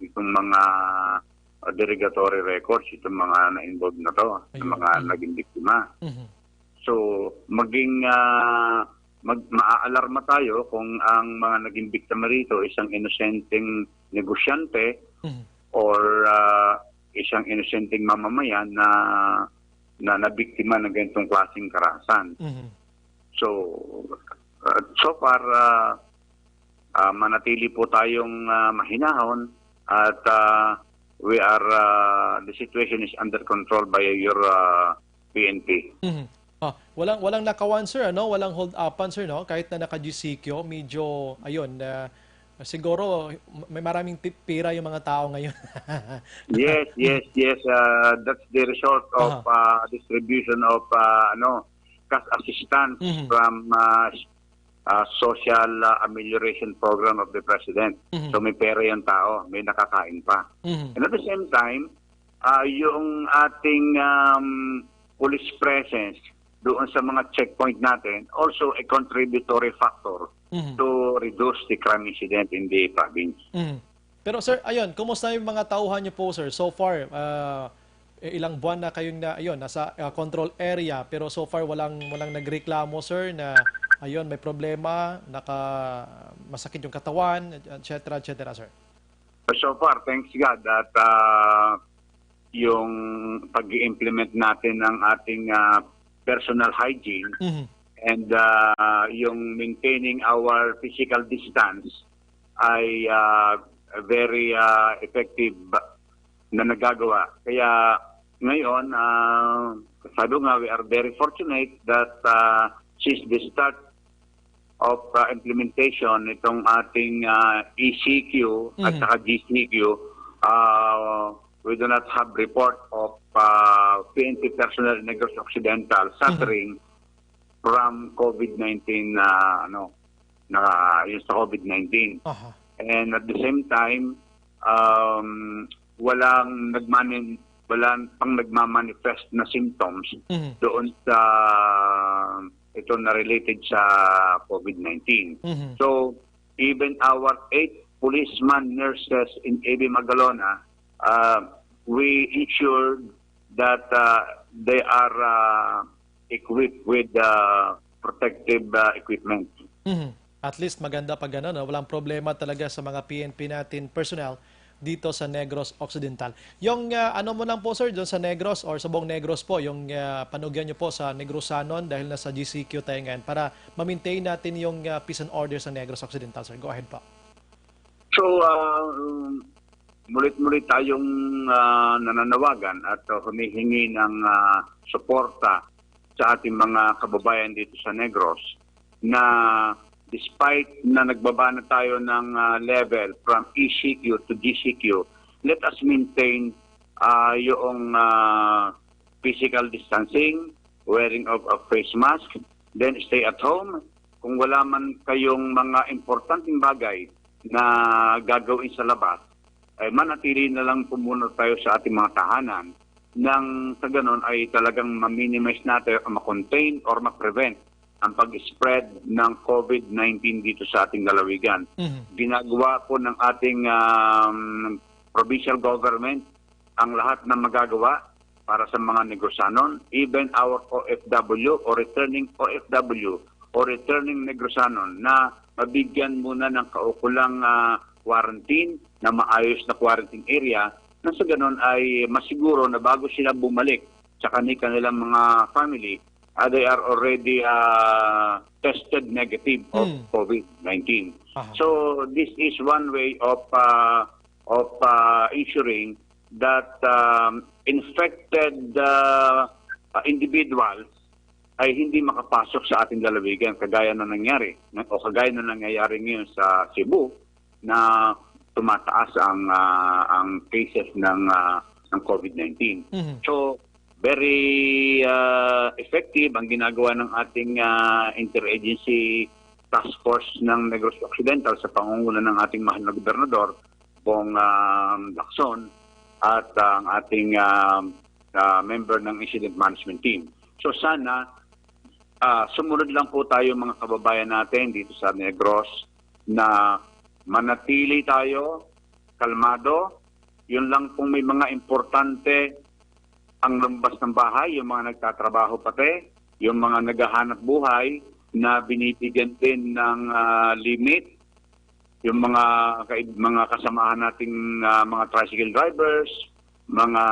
M: itong mga derogatory records, itong mga na-involved na to, mga naging biktima. So, maaalarma tayo kung ang mga naging biktima rito isang inosenteng negosyante or isang inosenteng mamamayan na nabiktima ng ganitong klaseng karahasan. So far, manatili po tayong mahinahon at the situation is under control by your PNP.
B: Walang nakawan, sir, ano? Walang hold-upan, sir, no? Kahit na naka-GCQ, medyo, siguro may maraming pira yung mga tao ngayon.
M: Yes. That's the result of distribution of cash assistance from social amelioration program of the President. So may pera yung tao, may nakakain pa. And at the same time, yung ating police presence doon sa mga checkpoint natin, also a contributory factor to reduce the crime incident in the province.
B: Pero sir, kumusta yung mga tauhan niyo po, sir? So far, ilang buwan na kayong nasa control area, pero so far walang nagreklamo, sir, na may problema, masakit yung katawan, etc., sir.
M: So far, thanks God that yung pag-i-implement natin ng ating personal hygiene and yung maintaining our physical distance ay very effective na nagagawa. Kaya ngayon, sabi nga, we are very fortunate that since the start of implementation itong ating ECQ at saka GCQ, we do not have report of PNP personnel in Negros Occidental suffering from COVID-19 yung sa COVID-19. And at the same time, walang pang nagmamanifest na symptoms doon sa ito na related sa COVID-19. So, even our 8 policemen, nurses in AB Magalona, we ensured that they are equipped with protective equipment.
B: At least maganda pag gano'n, walang problema talaga sa mga PNP natin personnel dito sa Negros Occidental. Yung mo lang po, sir, doon sa Negros or sa buong Negros po, yung panugyan nyo po sa Negrosanon dahil nasa GCQ tayo ngayon para ma-maintain natin yung peace and order sa Negros Occidental, sir. Go ahead po.
M: So, mulit-mulit tayong nananawagan at humihingi ng suporta sa ating mga kababayan dito sa Negros na despite na nagbaba na tayo ng level from ECQ to GCQ, let us maintain yung physical distancing, wearing of a face mask, then stay at home. Kung wala man kayong mga importanteng bagay na gagawin sa labas, ay manatili na lang po muna tayo sa ating mga tahanan nang sa ganun ay talagang ma-minimize natin o ma-contain or ma-prevent ang pag-spread ng COVID-19 dito sa ating lalawigan. Ginagawa po ng ating provincial government ang lahat na magagawa para sa mga Negrosanon, even our OFW or returning OFW o returning Negrosanon na mabigyan muna ng kaukulang quarantine na maayos na quarantine area na sa ganun ay masiguro na bago sila bumalik sa kanilang mga family, they are already tested negative of COVID-19. So this is one way of ensuring that infected individuals ay hindi makapasok sa ating lalawigan kagaya na nangyari o kagaya na nangyayari ngayon sa Cebu na tumataas ang cases ng COVID-19. So very effective ang ginagawa ng ating interagency task force ng Negros Occidental sa pangunguna ng ating mahal na gobernador, Bong Lacson, at ang ating member ng incident management team. So sana sumunod lang po tayo mga kababayan natin dito sa Negros na manatili tayo kalmado. Yun lang kung may mga importante ang lumabas ng bahay, yung mga nagtatrabaho pati, yung mga naghahanap buhay na binibigyan din ng limit, yung mga kasamahan nating mga tricycle drivers, mga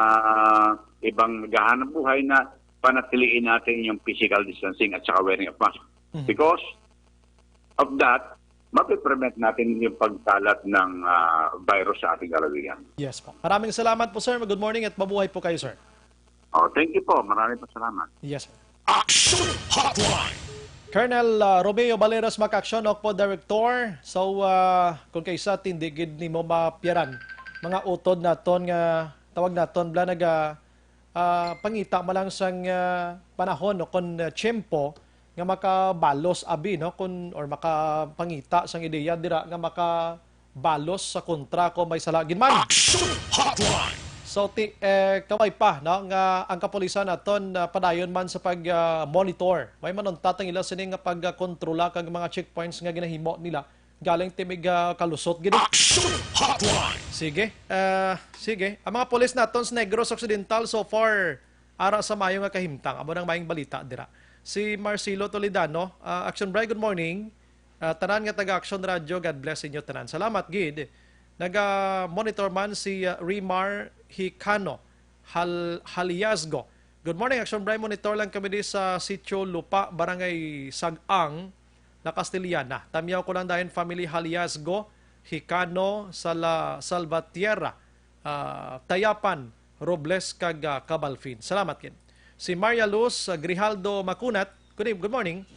M: ibang naghahanap buhay na panatiliin natin yung physical distancing at saka wearing of mask. Because of that, mapiprevent natin yung pagkalat ng virus sa ating lalawigan.
B: Yes po. Maraming salamat po, sir. Good morning at mabuhay po kayo, sir.
M: Oh, thank you po. Maraming salamat.
B: Yes, sir.
E: Action Hotline.
B: Colonel Romeo Baleros Makaksyon, Okpo Director. So, kung kaysa tindigid ni mo mapiyaran, mga utod naton nga tawag naton bla pangita malang sang panahon no kon tiyempo nga makabalos abi no kun or makapangita sang ideya dira nga makabalos sa kontra ko may salagin man.
E: Hotline.
B: So kaway pa no nga ang kapulisan naton padayon man sa pag monitor. May manuntatang ila sini nga pagkontrola kag mga checkpoints nga ginahimo nila galing timig kalusot gid.
E: Hotline.
B: Sige. Sige. Ang mga pulis naton sa Negros Occidental so far ara sa mayo nga kahimtang amo nang maayong balita dira. Si Marcelo Toledano, Action Bright, good morning. Tanan nga taga-Action Radio, God bless inyo tanan. Salamat, gid. Naga-monitor man si Rimar Hicano, Haliasgo. Good morning, Action Bright. Monitor lang kami di sa Sitio Lupa, Barangay Sagang, na Castiliana. Tamyaw ko lang dahil family Haliasgo, Hicano, Salvatierra, Tayapan, Robles, kag Cabalfin. Salamat, gid. Si Maria Luz Grijaldo Macunat, good morning.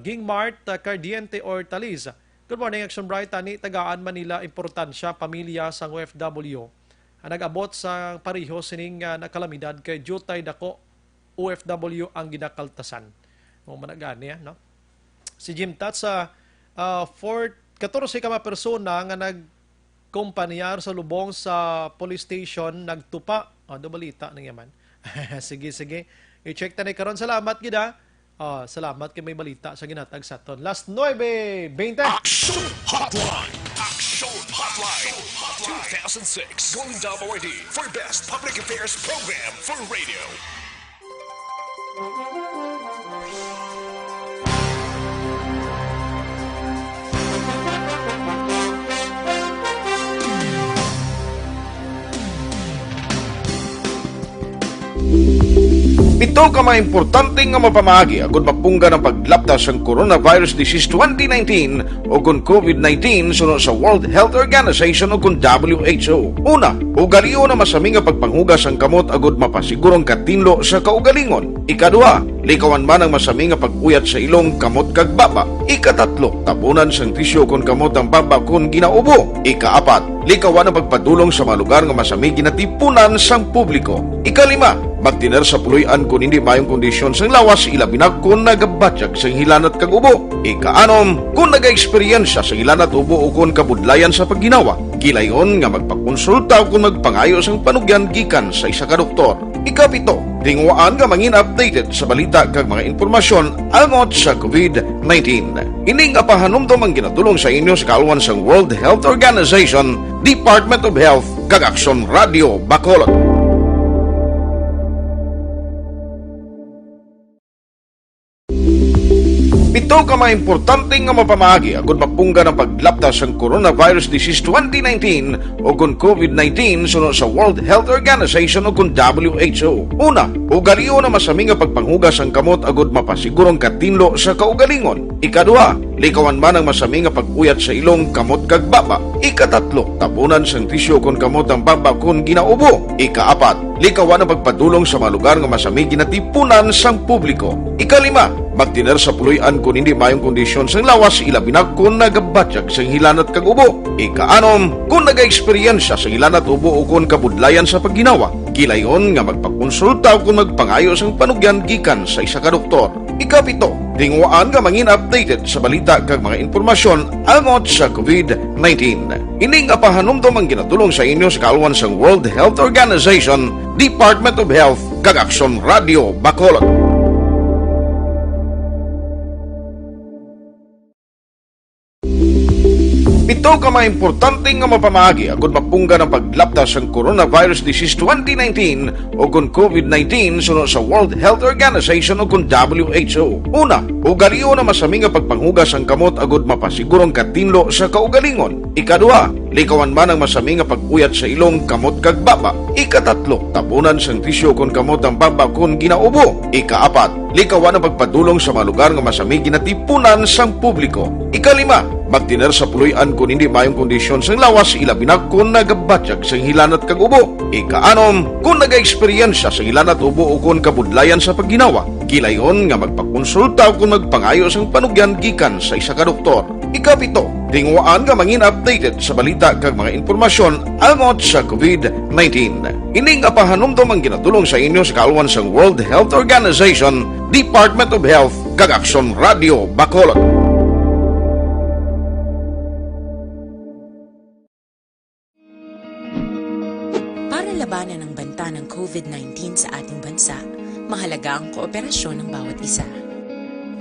B: Ging Mart Cardiente Ortaliz, good morning. Action Bright, tani tagaan Manila, importansya pamilya sa OFW. Nag-abot sa pariho sining nakalamidad kay Jutay Dako OFW ang ginakaltasan. Managani no? Si Jim Tat sa 14 ka persona nga nagkumpanyar sa lubong sa police station nagtupa. Balita nang yaman. Sige. I-check ta ni karon. Salamat gida. Salamat kay may balita sa ginatag sa ton. Last 9:20.
E: Action Hotline. Action Hotline. 2006 Golden Dove Award for Best Public Affairs Program for Radio.
A: Ito ka mga importante nga mapamagi agud mapungga ng paglaptas ang Coronavirus Disease 2019 o kung COVID-19 sunod sa World Health Organization o kung WHO. Una, ugaliyo na masami nga pagpanghugas ang kamot agud mapasigurong katinlo sa kaugalingon. Ikadua, likawan man ang masami nga pag-uyat sa ilong kamot kag baba. Ikatatlo, tabunan sang tisyo kung kamot ang baba kung ginaubo. Ikaapat, likawan ang pagpadulong sa mga lugar nga masami ginatipunan sang publiko. Ikalima, magtiner sa puluyan kung hindi mayong kondisyon sang lawas ilabi na kung nagabatyag sang hilanat kag ubo. Ikaanom, kung naga-eksperyensya sa hilanat ubo o kung kabudlayan sa pagginawa. Gilayon nga magpakonsulta o kung magpangayo sang panugyan gikan sa isa ka doktor. Ikapito, tingwaan nga mangin updated sa balita kag mga informasyon angot sa COVID-19. Ining apahanumdom ang ginatulong sa inyo sa kalwan sang World Health Organization, Department of Health kag Aksyon Radio Bacolod. Ito ka mga importante nga mapamagi agud mapungga ng paglaptas ang Coronavirus Disease 2019 o kung COVID-19 sunod sa World Health Organization o kung WHO. Una, ugaliyo na masami nga pagpanghugas ang kamot agud mapasigurong katinlo sa kaugalingon. Ikadua, likawan man ang masami nga pag-uyat sa ilong kamot kag baba. Ikatatlo, tabunan sang tisyo kung kamot ang baba kung ginaubo. Ikaapat, likawan ang pagpadulong sa mga lugar nga masami ginatipunan sang publiko. Ikalima, magtiner sa puluyan kung hindi mayong kondisyon sang lawas ilabi na kung nagabatyag sang hilanat kag ubo. Ikaanom, kung naga-eksperyensya sa hilanat ubo o kung kabudlayan sa pagginawa. Gilayon nga magpakonsulta o kung magpangayo sang panugyan gikan sa isa ka doktor. Ikapito, tingwaan nga mangin updated sa balita kag mga informasyon angot sa COVID-19. Ining apahanumdom ang ginatulong sa inyo sa kalwan sang World Health Organization, Department of Health kag Aksyon Radio Bacolod. Ito ka mga importante nga mapamagi agud mapungga ng paglaptas ang Coronavirus Disease 2019 o kung COVID-19 sunod sa World Health Organization o kung WHO. Una, ugaliyo na masami nga pagpanghugas ang kamot agud mapasigurong katinlo sa kaugalingon. Ikadua, likawan man ang masami nga pag-uyat sa ilong kamot kag baba. Ikatatlo, tabunan sang tisyo kung kamot ang baba kung ginaubo. Ikaapat, likawan ang pagpadulong sa mga lugar nga masami ginatipunan sang publiko. Ikalima, magtiner sa puluyan kung hindi mayong kondisyon sang lawas ilabi na kung nagabatyag sang hilanat kag ubo. Ikaanom, kung naga-eksperyensya sa hilanat ubo o kung kabudlayan sa pagginawa. Gilayon nga magpakonsulta o kung magpangayo sang panugyan gikan sa isa ka doktor. Ikapito, tingwaan nga mangin updated sa balita kag mga informasyon angot sa COVID-19. Ining apahanumdom ang ginatulong sa inyo sa kalwan sang World Health Organization, Department of Health kag Aksyon Radio Bacolod.
H: Para labanan ang banta ng COVID-19 sa ating bansa, mahalaga ang kooperasyon ng bawat isa.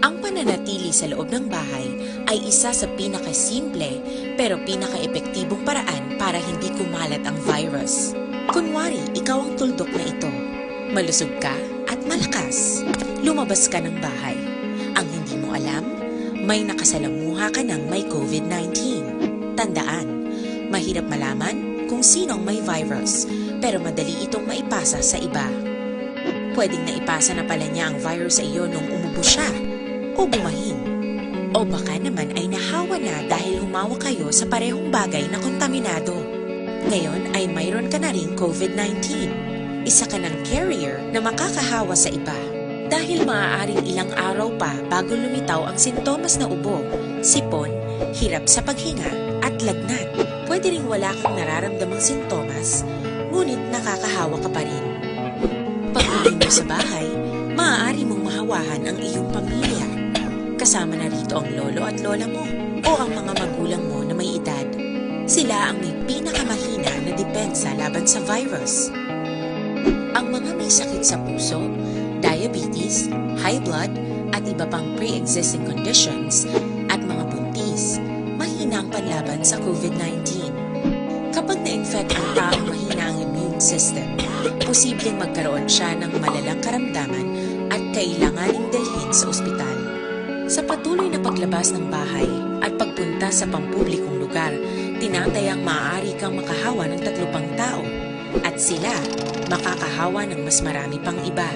H: Ang pananatili sa loob ng bahay ay isa sa pinakasimple pero pinaka-epektibong paraan para hindi kumalat ang virus. Kunwari, ikaw ang tuldok na ito. Malusog ka at malakas. Lumabas ka ng bahay. Ang hindi mo alam, may nakasalamuha ka ng may COVID-19. Tandaan, mahirap malaman kung sinong may virus, pero madali itong maipasa sa iba. Pwedeng naipasa na pala niya ang virus sa iyo nung umubo siya o bumahin. O baka naman ay nahawa na dahil humawa kayo sa parehong bagay na kontaminado. Ngayon ay mayroon ka na ring COVID-19. Isa ka ng carrier na makakahawa sa iba. Dahil maaaring ilang araw pa bago lumitaw ang sintomas na ubo, sipon, hirap sa paghinga at lagnat. Pwede ring wala kang nararamdamang sintomas, ngunit nakakahawa ka pa rin. Pag-uwi mo sa bahay, maaari mong mahawahan ang iyong pamilya. Kasama na rito ang lolo at lola mo o ang mga magulang mo na may edad. Sila ang may pinakamahina na depensa laban sa virus. Ang mga may sakit sa puso, diabetes, high blood, at iba pang pre-existing conditions at mga buntis, mahina ang panlaban sa COVID-19. Kapag na-infect ang taong mahina ang immune system, posibleng magkaroon siya ng malalang karamdaman at kailanganing dalhin sa ospital. Sa patuloy na paglabas ng bahay at pagpunta sa pampublikong lugar, tinatayang maaari kang makahawa ng 3 pang tao at sila makakahawa ng mas marami pang iba.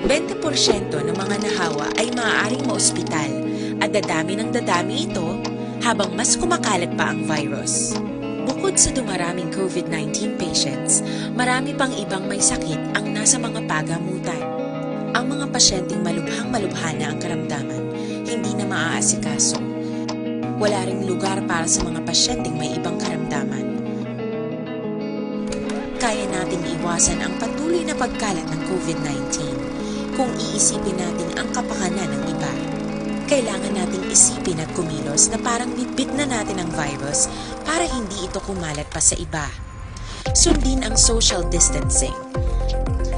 H: 20% ng mga nahawa ay maaaring maospital at dadami ng dadami ito habang mas kumakalat pa ang virus. Bukod sa dumaraming COVID-19 patients, marami pang ibang may sakit ang nasa mga pagamutan. Ang mga pasyenteng malubhang-malubha na ang karamdaman, hindi na maaasikaso. Wala ring lugar para sa mga pasyenteng may ibang karamdaman. Kaya nating iwasan ang patuloy na pagkalat ng COVID-19 kung iisipin natin ang kapakanan ng iba. Kailangan nating isipin at kumilos na parang bitbit na natin ang virus para hindi ito kumalat pa sa iba. Sundin ang social distancing.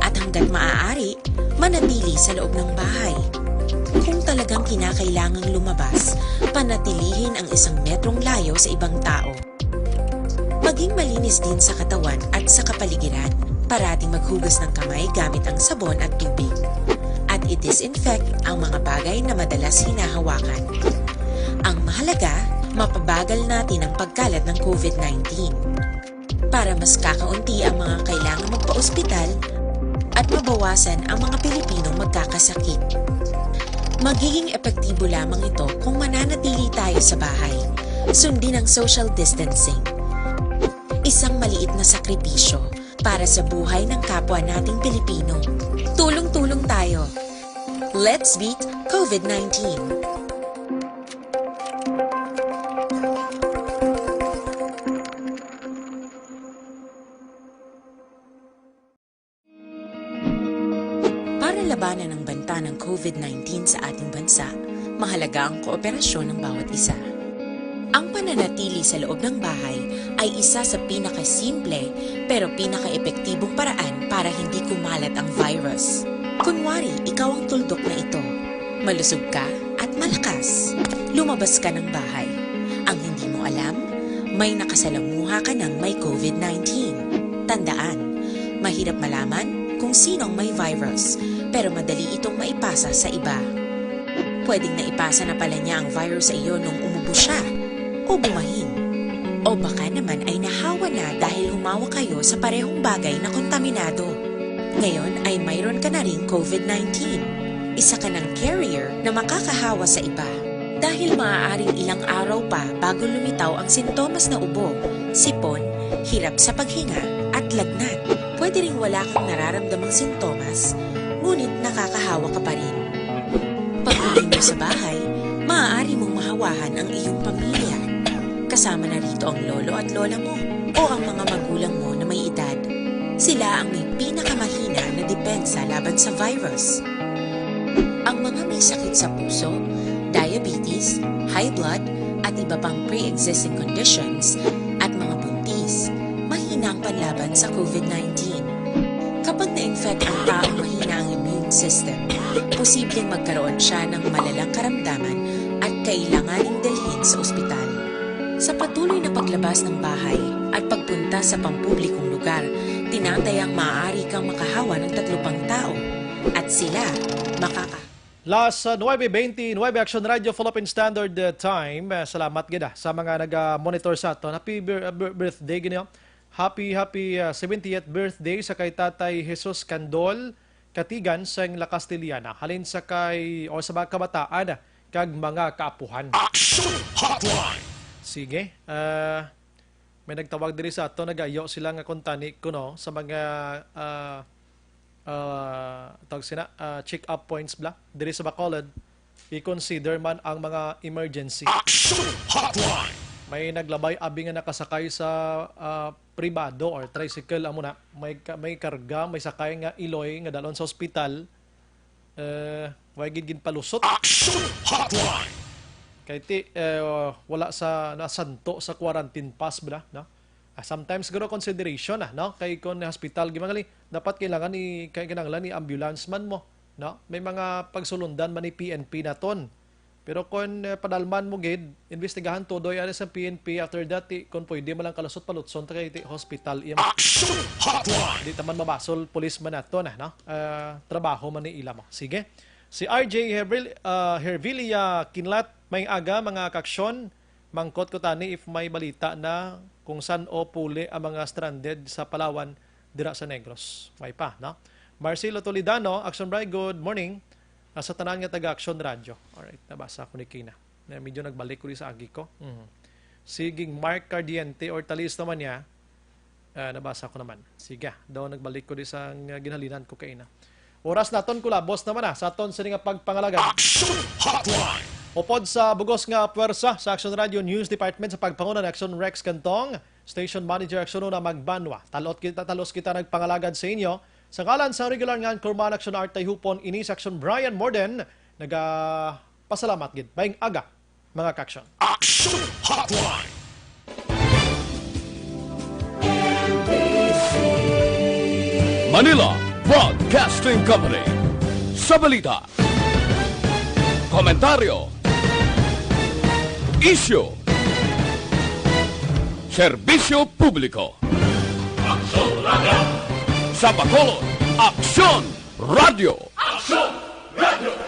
H: At hanggat maaari, manatili sa loob ng bahay. Kung talagang kinakailangang lumabas, panatilihin ang 1 metrong layo sa ibang tao. Maging malinis din sa katawan at sa kapaligiran. Parating maghugas ng kamay gamit ang sabon at tubig. At i-disinfect ang mga bagay na madalas hinahawakan. Ang mahalaga, mapabagal natin ang pagkalat ng COVID-19 para mas kakaunti ang mga kailangan magpa-ospital at mabawasan ang mga Pilipinong magkakasakit. Magiging epektibo lamang ito kung mananatili tayo sa bahay. Sundin ang social distancing. Isang maliit na sakripisyo para sa buhay ng kapwa nating Pilipino. Tulong-tulong tayo. Let's beat COVID-19. Para labanan ang banta ng COVID-19 sa ating bansa, mahalaga ang kooperasyon ng bawat isa. Ang pananatili sa loob ng bahay ay isa sa pinakasimple pero pinaka-epektibong paraan para hindi kumalat ang virus. Kunwari, ikaw ang tuldok na ito. Malusog ka at malakas. Lumabas ka ng bahay. Ang hindi mo alam, may nakasalamuha ka ng may COVID-19. Tandaan, mahirap malaman kung sinong may virus, pero madali itong maipasa sa iba. Pwedeng naipasa na pala niya ang virus sa iyo nung umubo siya o bumahin. O baka naman ay nahawa na dahil humawa kayo sa parehong bagay na kontaminado. Ngayon ay mayroon ka na ring COVID-19. Isa ka ng carrier na makakahawa sa iba. Dahil maaaring ilang araw pa bago lumitaw ang sintomas na ubo, sipon, hirap sa paghinga at lagnat. Pwede ring wala kang nararamdamang sintomas, ngunit nakakahawa ka pa rin. Pag-uwi mo sa bahay, maaari mong mahawahan ang iyong pamilya. Kasama na rito ang lolo at lola mo o ang mga magulang mo na may edad. Sila ang may pinakamahina na depensa laban sa virus. Ang mga may sakit sa puso, diabetes, high blood, at iba pang pre-existing conditions at mga buntis, mahina ang panlaban sa COVID-19. Kapag na-infect ang taong mahina ang immune system, posibleng magkaroon siya ng malalang karamdaman at kailanganing dalhin sa ospital. Sa patuloy na paglabas ng bahay at pagpunta sa pampublikong lugar, tinatayang maaari kang makahawa ng 3 pang tao at sila
B: Las 9:29 Action Radio Philippine Standard Time. Salamat gid sa mga nag-monitor sa ato. Happy birthday gini. Happy 70th birthday sa kay Tatay Jesus Candol Katigan sa La Castellana. Halin sa kay o sa mga kabataan kag mga kaapuhan.
E: Action Hotline.
B: Sige. May nagtawag diri sa ato, nagayo sila nga kuntani kuno sa mga tawag sina check up points bla diri sa Bacolod. I-consider man ang mga emergency.
E: Action Hotline.
B: May naglabay abi nga nakasakay sa pribado or tricycle amo na may karga, may sakay nga iloy nga dalon sa ospital. Way gid palusot.
E: Action Hotline.
B: Kay wala sa nasanto sa quarantine pass bla, no? Sometimes guro consideration no? Kay kon hospital gimangali dapat kailangan ni kinahanglan ni ambulance man mo, no? May mga pagsulundan man ni PNP naton. Pero kung padalman mo gid, investigahan todoy sa PNP after that kung pwede mo lang kalusot palutson ta kay hospital iya.
E: Action Hotline.
B: Di taman mabasol police man naton no? Trabaho man ni ila mo. Sige. Si RJ Hervilia Kinlat, may aga mga kaksyon, mangkot ko tani if may balita na kung saan o puli ang mga stranded sa Palawan dira sa Negros. May pa, no? Marcelo Toledano, Action Bray, good morning. Sa tanan nga taga Action Radio. Alright, nabasa ko ni Kina. Na medyo nagbalik ko rin sa agi ko. Siging Mark Cardiente or talis naman niya, nabasa ko naman. Sige, daw nagbalik ko rin sa ginhalinan ko kaina. Oras naton kula, boss naman sa aton sa nga pagpangalaga.
E: Action Hotline.
B: Upod sa bugos nga pwersa sa Action Radio News Department sa pagpangunan Action Rex Cantong, Station Manager Action na magbanwa. Talos kita nagpangalagad sa inyo. Sa ngalan sa regular nga Kurman Action Artay Hupon, inis Action Brian Morden, pasalamat gid. Baing aga, mga kaksyon.
E: Action Hotline.
N: Manila Broadcasting Company. Sa balita, komentaryo, issue, serbisyo publiko. Action Radio. Sa Bacolod, Action Radio. Action Radio.